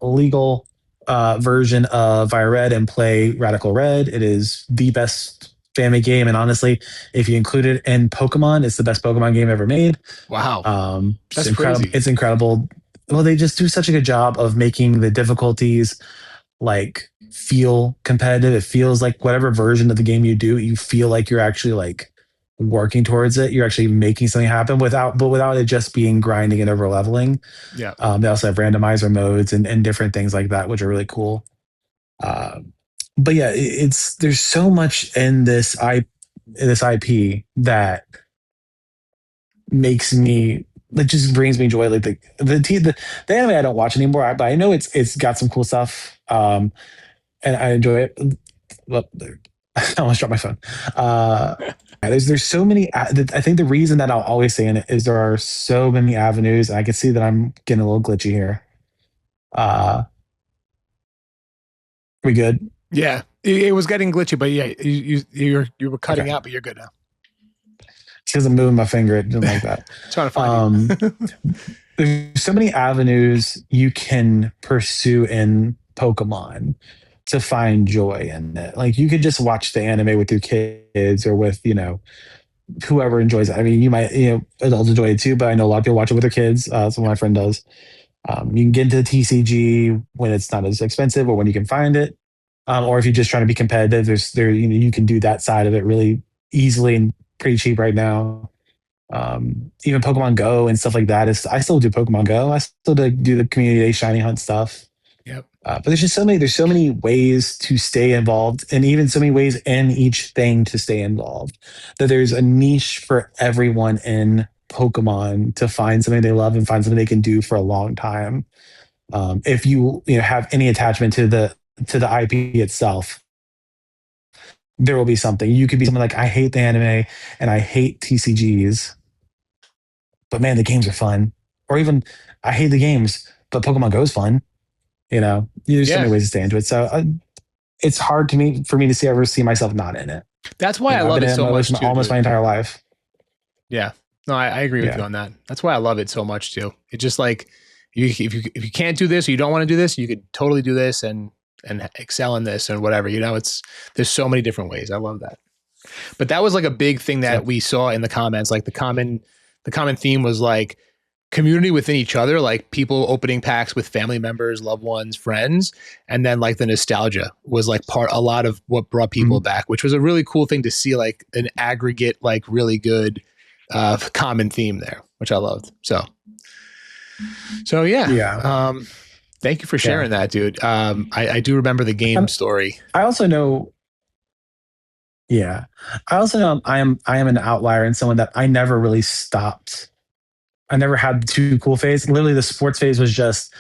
[SPEAKER 2] legal version of Fire Red and play Radical Red. It is the best family game, and honestly, if you include it in Pokemon, it's the best Pokemon game ever made.
[SPEAKER 1] Wow,
[SPEAKER 2] that's incredible. Crazy. It's incredible. Well, they just do such a good job of making the difficulties like feel competitive. It feels like whatever version of the game you do, you feel like you're actually like working towards it. You're actually making something happen without it just being grinding and over leveling.
[SPEAKER 1] Yeah.
[SPEAKER 2] They also have randomizer modes and different things like that, which are really cool. But yeah, there's so much in this IP that makes me, that just brings me joy. Like the anime I don't watch anymore, but I know it's got some cool stuff, and I enjoy it. Well, I almost dropped my phone. There's so many. I think the reason that I'll always say in it is there are so many avenues, and I can see that I'm getting a little glitchy here. We good?
[SPEAKER 1] Yeah, it was getting glitchy, but yeah, you were cutting out, but you're good now.
[SPEAKER 2] It's because I'm moving my finger. It didn't like that.
[SPEAKER 1] Trying to find
[SPEAKER 2] there's so many avenues you can pursue in Pokemon to find joy in it. Like you could just watch the anime with your kids or with whoever enjoys it. I mean, you might adults enjoy it too, but I know a lot of people watch it with their kids. So my friend does. You can get into the TCG when it's not as expensive or when you can find it. Or if you're just trying to be competitive, you can do that side of it really easily and pretty cheap right now. Even Pokemon Go and stuff like that. I still do Pokemon Go. I still do the community day shiny hunt stuff.
[SPEAKER 1] Yep.
[SPEAKER 2] But there's so many ways to stay involved, and even so many ways in each thing to stay involved, that there's a niche for everyone in Pokemon to find something they love and find something they can do for a long time. If you have any attachment to the IP itself, there will be something. You could be someone like, I hate the anime and I hate TCGs, but man, the games are fun. Or even, I hate the games, but Pokemon Go is fun. There's so
[SPEAKER 1] Yeah.
[SPEAKER 2] many ways to stay into it. So it's hard for me to ever see myself not in it.
[SPEAKER 1] That's why I love it so much too,
[SPEAKER 2] almost
[SPEAKER 1] dude.
[SPEAKER 2] my entire life.
[SPEAKER 1] Yeah. No, I agree with you on that. That's why I love it so much too. It's just like, if you can't do this or you don't want to do this, you could totally do this and excel in this and whatever. There's so many different ways. I love that. But that was like a big thing that we saw in the comments. Like the common theme was like community within each other, like people opening packs with family members, loved ones, friends, and then like the nostalgia was like a lot of what brought people back, which was a really cool thing to see, like an aggregate, like really good common theme there, which I loved. So yeah. Thank you for sharing that, dude. I do remember the game story.
[SPEAKER 2] I also know I am an outlier and someone that I never really stopped. I never had the too cool phase. Literally the sports phase was just,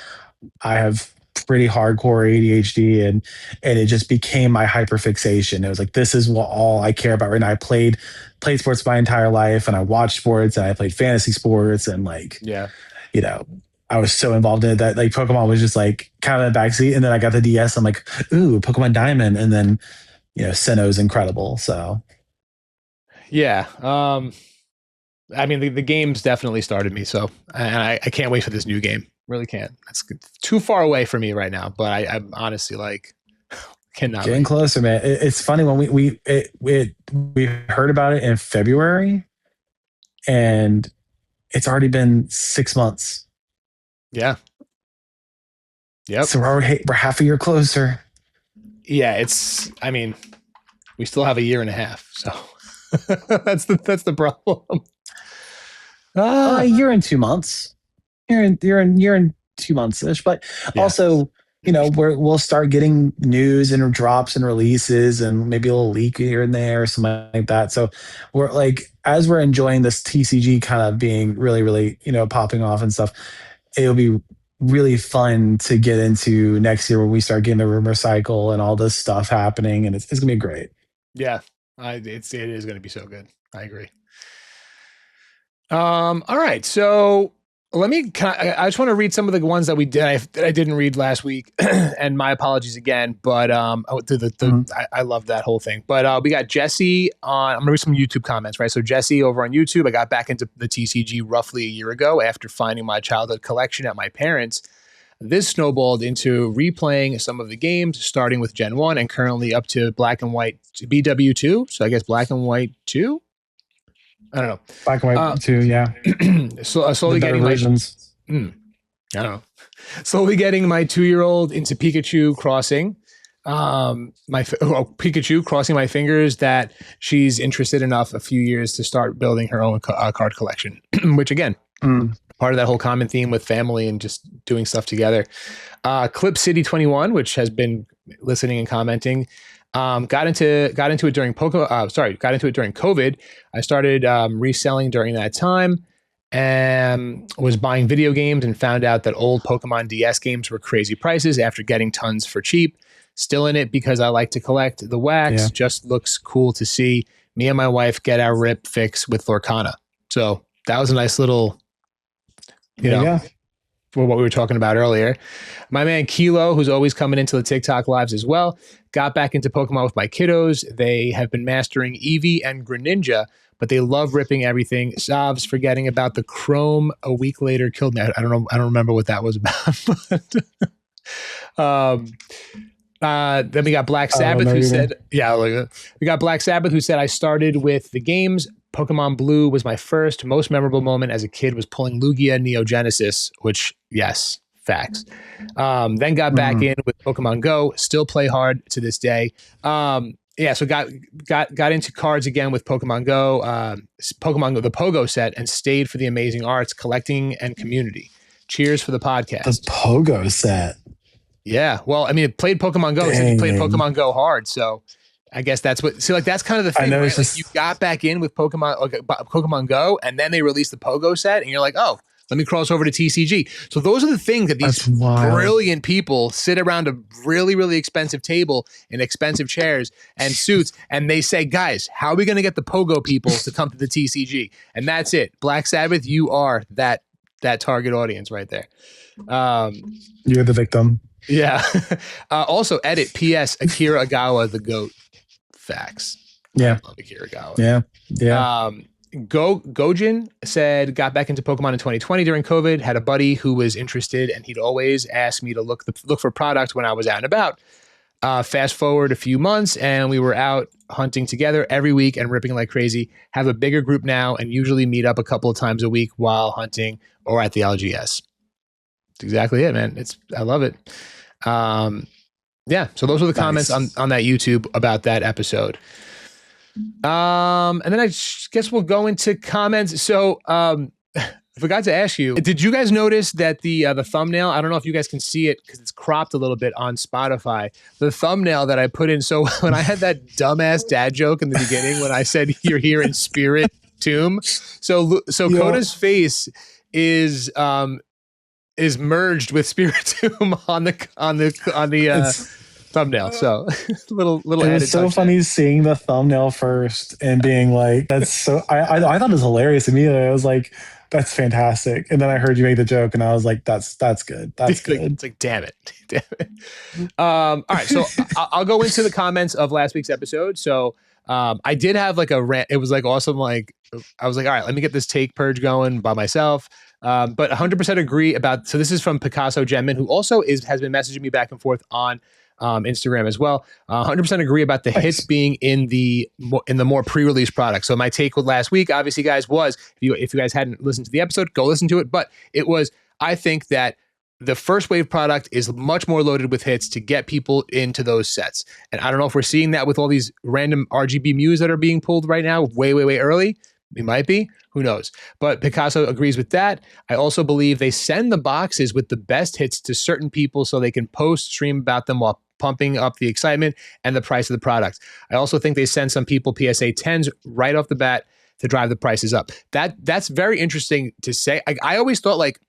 [SPEAKER 2] I have pretty hardcore ADHD and it just became my hyperfixation. It was like, this is what all I care about right now. I played sports my entire life, and I watched sports, and I played fantasy sports, and I was so involved in it that like Pokemon was just like kind of in the backseat. And then I got the DS. I'm like, ooh, Pokemon Diamond. And then, Sinnoh's incredible. So.
[SPEAKER 1] Yeah. I mean, the games definitely started me. So, and I can't wait for this new game. Really can't. It's too far away for me right now. But I'm honestly like, cannot
[SPEAKER 2] getting closer, man. It's funny when we heard about it in February, and it's already been 6 months.
[SPEAKER 1] Yeah. Yep.
[SPEAKER 2] So we're half a year closer.
[SPEAKER 1] Yeah, I mean, we still have a year and a half. So that's the problem.
[SPEAKER 2] A year and 2 months. Year and 2 months ish. But also, we'll start getting news and drops and releases, and maybe a little leak here and there or something like that. So we're like, as we're enjoying this TCG kind of being really, really, popping off and stuff, it'll be really fun to get into next year when we start getting the rumor cycle and all this stuff happening, and it's gonna be great.
[SPEAKER 1] Yeah, it is gonna be so good. I agree. All right, so I just want to read some of the ones that I didn't read last week, and my apologies again. But I love that whole thing. But we got Jesse on. I'm gonna read some YouTube comments, right? So Jesse over on YouTube, I got back into the TCG roughly a year ago after finding my childhood collection at my parents'. This snowballed into replaying some of the games, starting with Gen 1 and currently up to Black and White BW2. So I guess Black and White 2. I don't know.
[SPEAKER 2] Black and White 2, yeah.
[SPEAKER 1] Slowly getting versions. I don't know. Slowly getting my 2-year-old into Pikachu crossing. Pikachu crossing my fingers that she's interested enough a few years to start building her own card collection, which again, part of that whole common theme with family and just doing stuff together. Clip City 21, which has been listening and commenting. Got into it during COVID. I started reselling during that time and was buying video games and found out that old Pokemon DS games were crazy prices after getting tons for cheap. Still in it because I like to collect the wax. Yeah. Just looks cool to see me and my wife get our rip fix with Lorcana. So that was a nice little, for what we were talking about earlier. My man Kilo, who's always coming into the TikTok lives as well, got back into Pokemon with my kiddos. They have been mastering Eevee and Greninja, but they love ripping everything. Savs forgetting about the Chrome a week later killed me. I don't know. I don't remember what that was about. Then we got Black Sabbath who said, we got Black Sabbath who said, I started with the games. Pokemon Blue was my first most memorable moment as a kid was pulling Lugia Neogenesis, which yes, facts. Then got back in with Pokemon Go, still play hard to this day. So got into cards again with Pokemon Go, Pokemon Go, the Pogo set, and stayed for the amazing arts, collecting, and community. Cheers for the podcast.
[SPEAKER 2] The Pogo set.
[SPEAKER 1] Yeah. Well, I mean, it played Pokemon Go. It played Pokemon Go hard. So I guess that's what, see, like, that's kind of the thing, right? Like, you got back in with Pokemon Go, and then they released the Pogo set, and you're like, oh, let me cross over to TCG. So those are the things that these brilliant people sit around a really, really expensive table in expensive chairs and suits, and they say, guys, how are we going to get the Pogo people to come to the TCG? And that's it. Black Sabbath, you are that target audience right there.
[SPEAKER 2] You're the victim.
[SPEAKER 1] Yeah. Also, edit. P.S. Akira Agawa, the GOAT. Facts.
[SPEAKER 2] Yeah.
[SPEAKER 1] I love Akira Agawa.
[SPEAKER 2] Yeah. Yeah.
[SPEAKER 1] Gojin said, got back into Pokemon in 2020 during COVID, had a buddy who was interested, and he'd always ask me to look for products when I was out and about. Fast forward a few months, and we were out hunting together every week and ripping like crazy. Have a bigger group now and usually meet up a couple of times a week while hunting or at the LGS. That's exactly it, man. I love it. Yeah, so those were the comments on that YouTube about that episode. And then I guess we'll go into comments. So I forgot to ask you, did you guys notice that the thumbnail, I don't know if you guys can see it because it's cropped a little bit on Spotify, the thumbnail that I put in. So when I had that dumbass dad joke in the beginning, when I said you're here in spirit tomb. So yeah. Kota's face is merged with Spirit Tomb on the thumbnail. So little. It was
[SPEAKER 2] so funny seeing the thumbnail first and being like, "That's so." I thought it was hilarious immediately. I was like, "That's fantastic." And then I heard you make the joke, and I was like, "That's good. That's good."
[SPEAKER 1] It's like, damn it. All right, so I'll go into the comments of last week's episode. So I did have like a rant. It was like awesome. Like I was like, all right, let me get this take purge going by myself. But 100% agree about, so this is from Picasso Gemman, who also has been messaging me back and forth on Instagram as well. 100% agree about the hits being in the more pre-release products. So my take with last week, obviously, guys, was if you guys hadn't listened to the episode, go listen to it. But it was, I think that the first wave product is much more loaded with hits to get people into those sets. And I don't know if we're seeing that with all these random RGB Mews that are being pulled right now, way early. We might be, who knows? But Picasso agrees with that. I also believe they send the boxes with the best hits to certain people so they can post, stream about them while pumping up the excitement and the price of the product. I also think they send some people PSA 10s right off the bat to drive the prices up. That's very interesting to say. I always thought like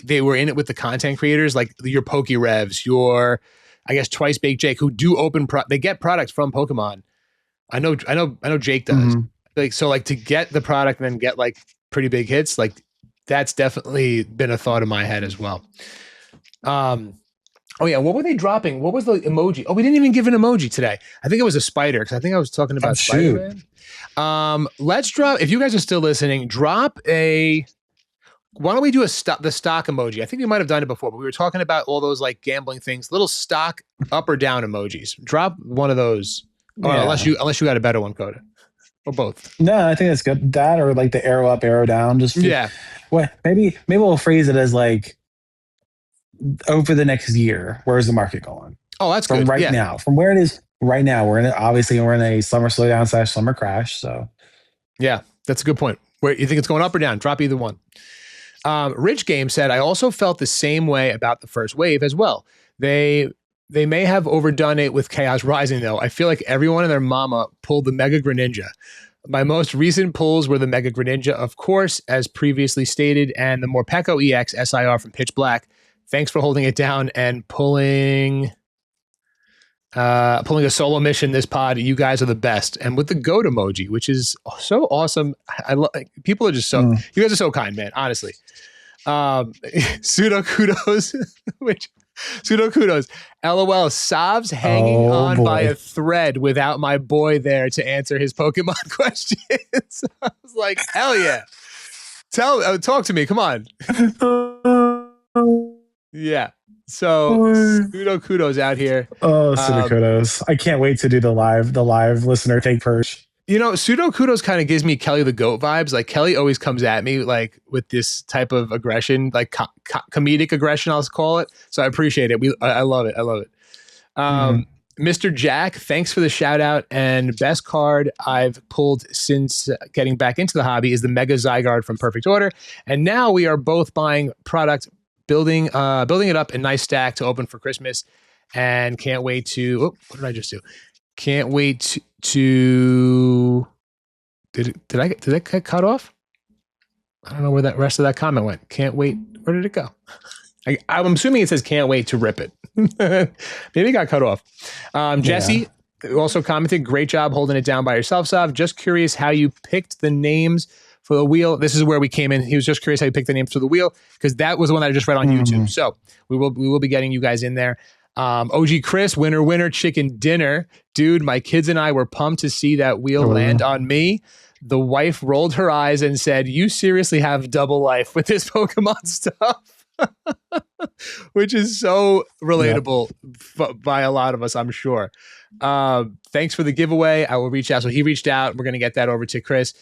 [SPEAKER 1] they were in it with the content creators, like your PokeRevs, your, I guess, Twice Baked Jake, who do they get products from Pokemon. I know Jake does. Mm-hmm. Like to get the product and then get like pretty big hits, like that's definitely been a thought in my head as well. Oh yeah, what were they dropping? What was the emoji? Oh, we didn't even give an emoji today. I think it was a spider because I think I was talking about Spider-Man. Let's drop. If you guys are still listening, drop a. Why don't we do the stock emoji? I think we might have done it before, but we were talking about all those like gambling things, little stock up or down emojis. Drop one of those. Oh, yeah. Unless you got a better one, Kota. Or both?
[SPEAKER 2] No, I think that's good. That or like the arrow up, arrow down. Maybe we'll phrase it as like over the next year. Where's the market going?
[SPEAKER 1] Oh, that's good.
[SPEAKER 2] Right now, from where it is right now. We're in a summer slowdown / summer crash. So
[SPEAKER 1] yeah, that's a good point. Where you think it's going up or down? Drop either one. Rich Game said, I also felt the same way about the first wave as well. They may have overdone it with Chaos Rising, though. I feel like everyone and their mama pulled the Mega Greninja. My most recent pulls were the Mega Greninja, of course, as previously stated, and the Morpeko EX SIR from Pitch Black. Thanks for holding it down and pulling a solo mission this pod. You guys are the best. And with the goat emoji, which is so awesome. People are just so, you guys are so kind, man, honestly. Pseudo kudos, LOL, Sav's hanging on by a thread without my boy there to answer his Pokemon questions. I was like, hell yeah. Talk to me. Come on. Yeah. So pseudo kudos out here.
[SPEAKER 2] Oh, pseudo kudos. I can't wait to do the live listener take purge.
[SPEAKER 1] You know, pseudo kudos kind of gives me Kelly the Goat vibes. Like Kelly always comes at me like with this type of aggression, like comedic aggression, I'll call it. So I appreciate it. I love it. I love it. Mr. Jack, thanks for the shout out. And best card I've pulled since getting back into the hobby is the Mega Zygarde from Perfect Order. And now we are both buying product building it up in nice stack to open for Christmas, and can't wait to. Oh, what did I just do? Can't wait to. Did that get cut off? I don't know where that rest of that comment went. Can't wait. Where did it go? I'm assuming it says can't wait to rip it. Maybe it got cut off. Jesse also commented, great job holding it down by yourself, Sav. Just curious how you picked the names for the wheel. This is where we came in. He was just curious how you picked the names for the wheel, because that was the one that I just read on YouTube. So we will be getting you guys in there. OG Chris, winner, chicken dinner. Dude, my kids and I were pumped to see that wheel land on me. The wife rolled her eyes and said, you seriously have double life with this Pokemon stuff. Which is so relatable by a lot of us, I'm sure. Thanks for the giveaway. I will reach out. So he reached out. We're going to get that over to Chris.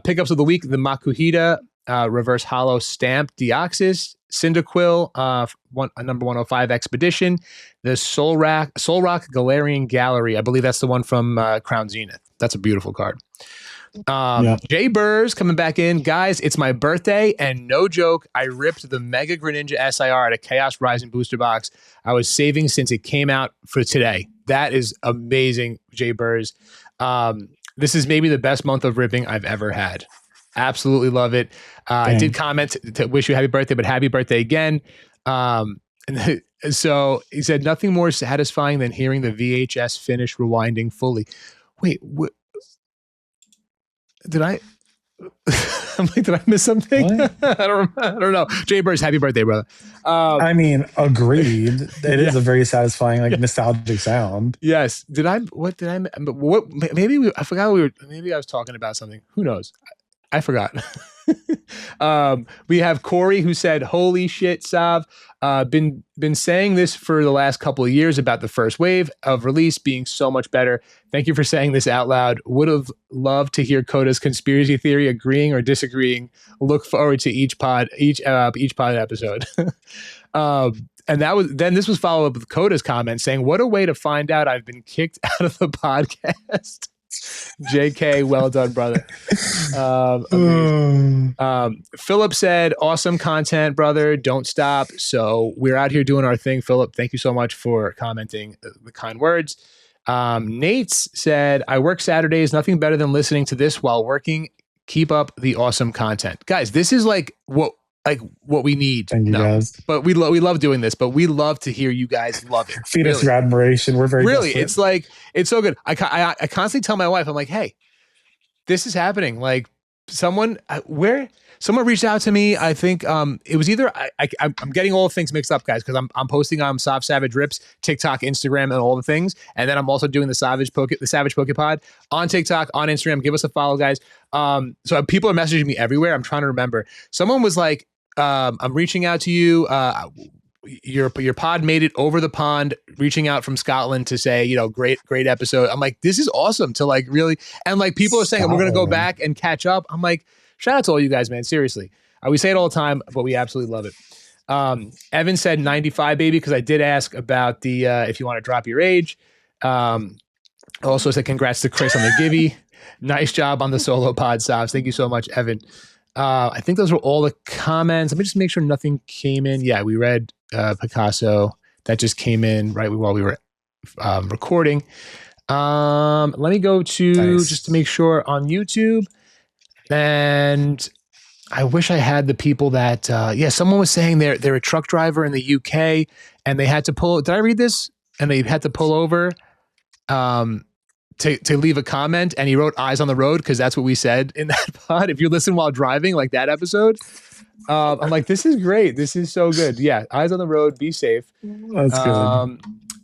[SPEAKER 1] Pickups of the week, the Makuhita Reverse Hollow Stamp Deoxys, Cyndaquil, number 105 Expedition, the Soul Rock Galarian Gallery. I believe that's the one from Crown Zenith. That's a beautiful card. Jay Burrs coming back in. Guys, it's my birthday, and no joke, I ripped the Mega Greninja SIR at a Chaos Rising booster box I was saving since it came out for today. That is amazing, Jay Burrs. This is maybe the best month of ripping I've ever had. Absolutely love it. I did comment to wish you happy birthday, but happy birthday again. And so he said, nothing more satisfying than hearing the VHS finish rewinding fully. Wait, did I? I'm like, did I miss something? I don't know. Jay Burrs, happy birthday, brother.
[SPEAKER 2] I mean, agreed. It is a very satisfying, nostalgic sound.
[SPEAKER 1] Yes. What? Maybe I forgot maybe I was talking about something. Who knows? I forgot. We have Corey who said, holy shit, Sav. Been saying this for the last couple of years about the first wave of release being so much better. Thank you for saying this out loud. Would have loved to hear Kota's conspiracy theory, agreeing or disagreeing. Look forward to each pod episode. And this was followed up with Kota's comment saying, what a way to find out I've been kicked out of the podcast. JK, well done, brother. Philip said, awesome content, brother. Don't stop. So we're out here doing our thing. Philip, thank you so much for commenting the kind words. Nate's said, I work Saturdays. Nothing better than listening to this while working. Keep up the awesome content. Guys, this is what we need.
[SPEAKER 2] Thank you guys.
[SPEAKER 1] But we love doing this, but we love to hear you guys love it.
[SPEAKER 2] Feed us your admiration. We're very desperate.
[SPEAKER 1] It's so good. I constantly tell my wife, I'm like, hey, this is happening. Like someone reached out to me. I think it was either I'm getting all the things mixed up, guys, because I'm posting on Soft Savage Rips, TikTok, Instagram, and all the things, and then I'm also doing the Savage Pokepod on TikTok, on Instagram. Give us a follow, guys. So people are messaging me everywhere. I'm trying to remember. Someone was like, I'm reaching out to you. Your pod made it over the pond, reaching out from Scotland to say, great episode. I'm like, this is awesome to really, and people are saying we're going to go back and catch up. I'm like, shout out to all you guys, man. Seriously. We say it all the time, but we absolutely love it. Evan said 95, baby, because I did ask about the if you want to drop your age. Also said congrats to Chris on the Gibby. Nice job on the solo pod, Sobs. Thank you so much, Evan. I think those were all the comments. Let me just make sure nothing came in. Yeah, we read Picasso. That just came in right while we were recording. Let me go to just to make sure on YouTube. And I wish I had the people that, someone was saying they're a truck driver in the UK and they had to pull. Did I read this? And they had to pull over to leave a comment, and he wrote eyes on the road because that's what we said in that pod. If you listen while driving, like that episode, I'm like, this is great. This is so good. Yeah, eyes on the road. Be safe.
[SPEAKER 2] That's good.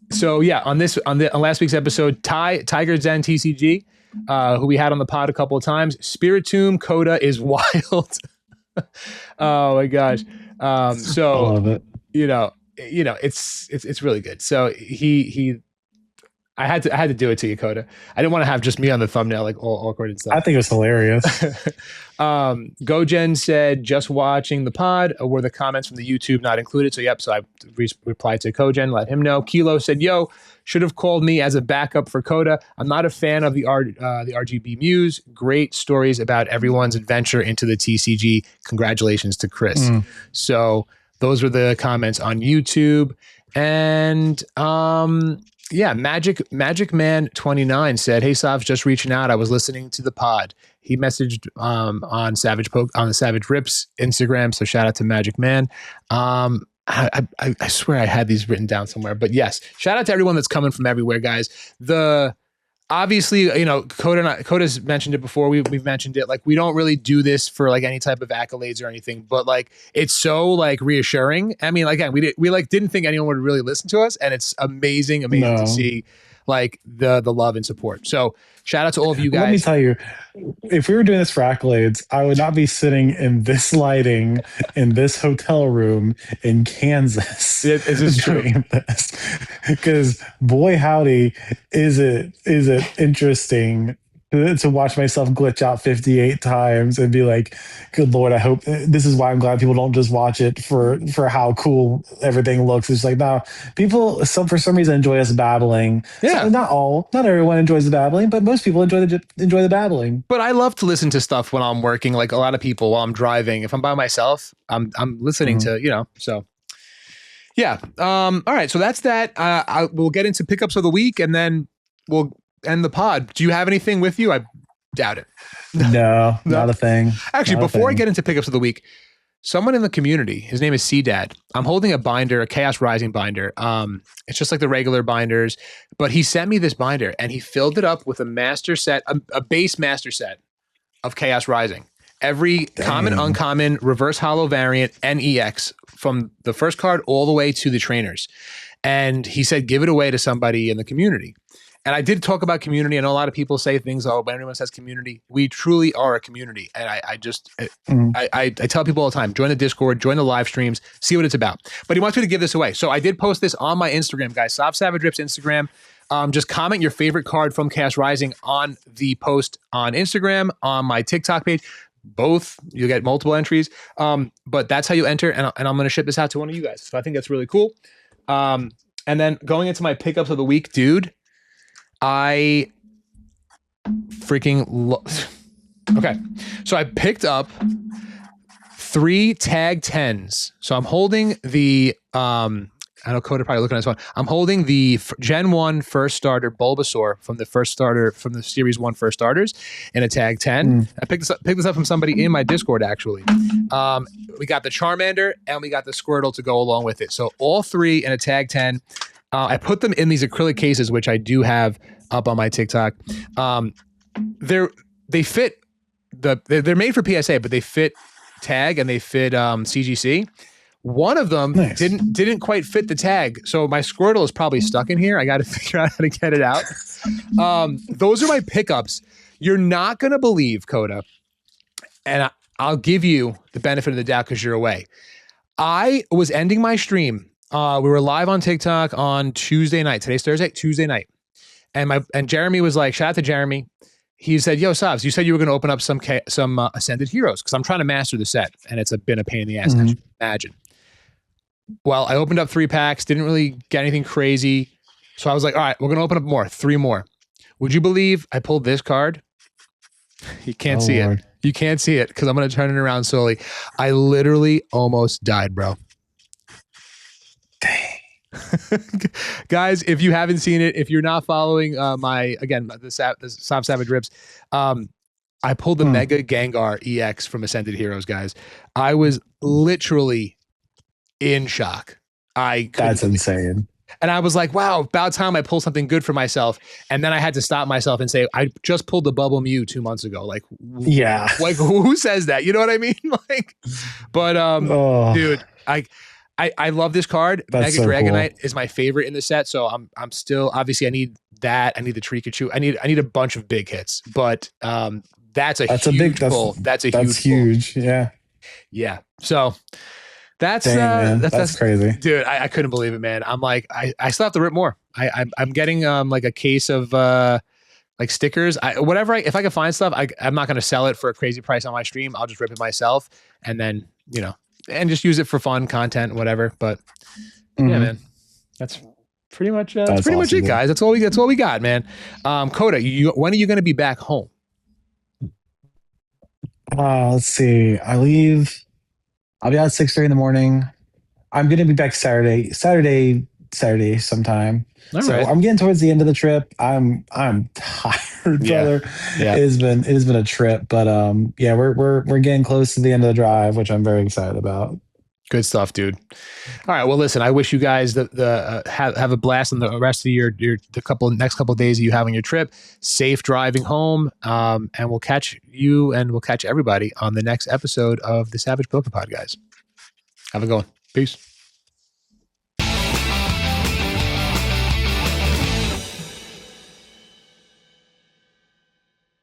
[SPEAKER 1] So yeah, on last week's episode, Tiger Zen TCG, who we had on the pod a couple of times. Spiritomb Kota is wild. Oh my gosh. So
[SPEAKER 2] I love it.
[SPEAKER 1] It's really good. So I had to do it to you, Kota. I didn't want to have just me on the thumbnail, like all awkward and stuff.
[SPEAKER 2] I think it was hilarious.
[SPEAKER 1] GoGen said, just watching the pod. Were the comments from the YouTube not included? So, yep. So I replied to GoGen, let him know. Kilo said, yo, should have called me as a backup for Kota. I'm not a fan of the RGB Muse. Great stories about everyone's adventure into the TCG. Congratulations to Chris. So those were the comments on YouTube. And yeah, Magic Man 29 said, "Hey Savs, just reaching out. I was listening to the pod." He messaged on the Savage Rips Instagram. So shout out to Magic Man. I swear I had these written down somewhere, but yes, shout out to everyone that's coming from everywhere, guys. Obviously, you know, Kota's mentioned it before. We've mentioned it. Like, we don't really do this for like any type of accolades or anything, but like, it's so like reassuring. I mean, again, we like didn't think anyone would really listen to us, and it's amazing to see like the love and support. So shout out to all of you guys.
[SPEAKER 2] Let me tell you, if we were doing this for accolades, I would not be sitting in this lighting in this hotel room in Kansas.
[SPEAKER 1] This is true.
[SPEAKER 2] Because boy, howdy, is it interesting to watch myself glitch out 58 times and be like, good Lord, I hope this is why I'm glad people don't just watch it for how cool everything looks. It's like, no, people, for some reason enjoy us babbling.
[SPEAKER 1] Yeah.
[SPEAKER 2] So not everyone enjoys the babbling, but most people enjoy the babbling.
[SPEAKER 1] But I love to listen to stuff when I'm working, like a lot of people while I'm driving. If I'm by myself, I'm listening to, you know, so yeah. All right. So that's that. We'll get into pickups of the week, and then we'll end the pod. Do you have anything with you? I doubt it.
[SPEAKER 2] No, not a thing.
[SPEAKER 1] Actually, before I get into pickups of the week, someone in the community, his name is C-Dad. I'm holding a binder, a Chaos Rising binder. It's just like the regular binders, but he sent me this binder and he filled it up with a master set, a base master set of Chaos Rising. Every common, uncommon, reverse holo variant, and EX from the first card all the way to the trainers. And he said, give it away to somebody in the community. And I did talk about community. I know a lot of people say things, oh, when everyone says community, we truly are a community. And I tell people all the time, join the Discord, join the live streams, see what it's about. But he wants me to give this away. So I did post this on my Instagram, guys, Soft Savage Rips Instagram. Just comment your favorite card from Chaos Rising on the post on Instagram, on my TikTok page. Both, you'll get multiple entries. But that's how you enter. And I'm going to ship this out to one of you guys. So I think that's really cool. And then going into my pickups of the week, dude, I freaking okay. So I picked up 3 tag 10s. So I'm holding the I know Kota probably looking at this one. I'm holding the Gen 1 first starter Bulbasaur from the Series 1 first starters in a tag 10. I picked this up from somebody in my Discord, actually. We got the Charmander and we got the Squirtle to go along with it. So all 3 in a tag 10. I put them in these acrylic cases, which I do have up on my TikTok. They fit they're made for PSA, but they fit tag and they fit CGC. One of them didn't quite fit the tag, so my Squirtle is probably stuck in here. I got to figure out how to get it out. Those are my pickups. You're not gonna believe, Kota, and I'll give you the benefit of the doubt because you're away. I was ending my stream. We were live on TikTok on Tuesday night. Today's Thursday, Tuesday night. And Jeremy was like, shout out to Jeremy. He said, yo, Savs, you said you were going to open up some Ascended Heroes because I'm trying to master the set. And it's been a pain in the ass, as you can imagine. Well, I opened up 3 packs, didn't really get anything crazy. So I was like, all right, we're going to open up more, 3 more. Would you believe I pulled this card? You can't see it. You can't see it because I'm going to turn it around slowly. I literally almost died, bro.
[SPEAKER 2] Dang.
[SPEAKER 1] Guys, if you haven't seen it, if you're not following the Soft Savage Rips, I pulled the Mega Gengar EX from Ascended Heroes, guys. I was literally in shock.
[SPEAKER 2] That's insane.
[SPEAKER 1] And I was like, wow, about time I pull something good for myself. And then I had to stop myself and say, I just pulled the Bubble Mew 2 months ago. Like,
[SPEAKER 2] yeah,
[SPEAKER 1] like who says that? You know what I mean? Like, but dude, I love this card.
[SPEAKER 2] That's
[SPEAKER 1] Mega
[SPEAKER 2] so
[SPEAKER 1] Dragonite
[SPEAKER 2] cool.
[SPEAKER 1] is my favorite in the set. So I'm still, obviously I need that. I need the Trikachu. I need a bunch of big hits, but that's a huge pull. That's huge.
[SPEAKER 2] Pull. Yeah.
[SPEAKER 1] Yeah. So that's
[SPEAKER 2] crazy,
[SPEAKER 1] dude. I couldn't believe it, man. I'm like, I still have to rip more. I'm getting like a case of like stickers. If I can find stuff, I'm not going to sell it for a crazy price on my stream. I'll just rip it myself and then, and just use it for fun content, whatever. But yeah, man, that's pretty much much it, guys. That's all we got, man. Kota, when are you going to be back home?
[SPEAKER 2] Let's see. I'll be out at 6:30 in the morning. I'm gonna be back Saturday sometime.
[SPEAKER 3] All
[SPEAKER 2] So
[SPEAKER 3] right.
[SPEAKER 2] I'm getting towards the end of the trip. I'm tired, brother.
[SPEAKER 3] Yeah.
[SPEAKER 2] It has been a trip, but yeah, we're getting close to the end of the drive, which I'm very excited about.
[SPEAKER 3] Good stuff, dude. All right. Well, listen, I wish you guys have a blast in the rest of the next couple of days that you have on your trip. Safe driving home. And we'll catch you and we'll catch everybody on the next episode of the Savage Pokepod, guys. Have a good one. Peace.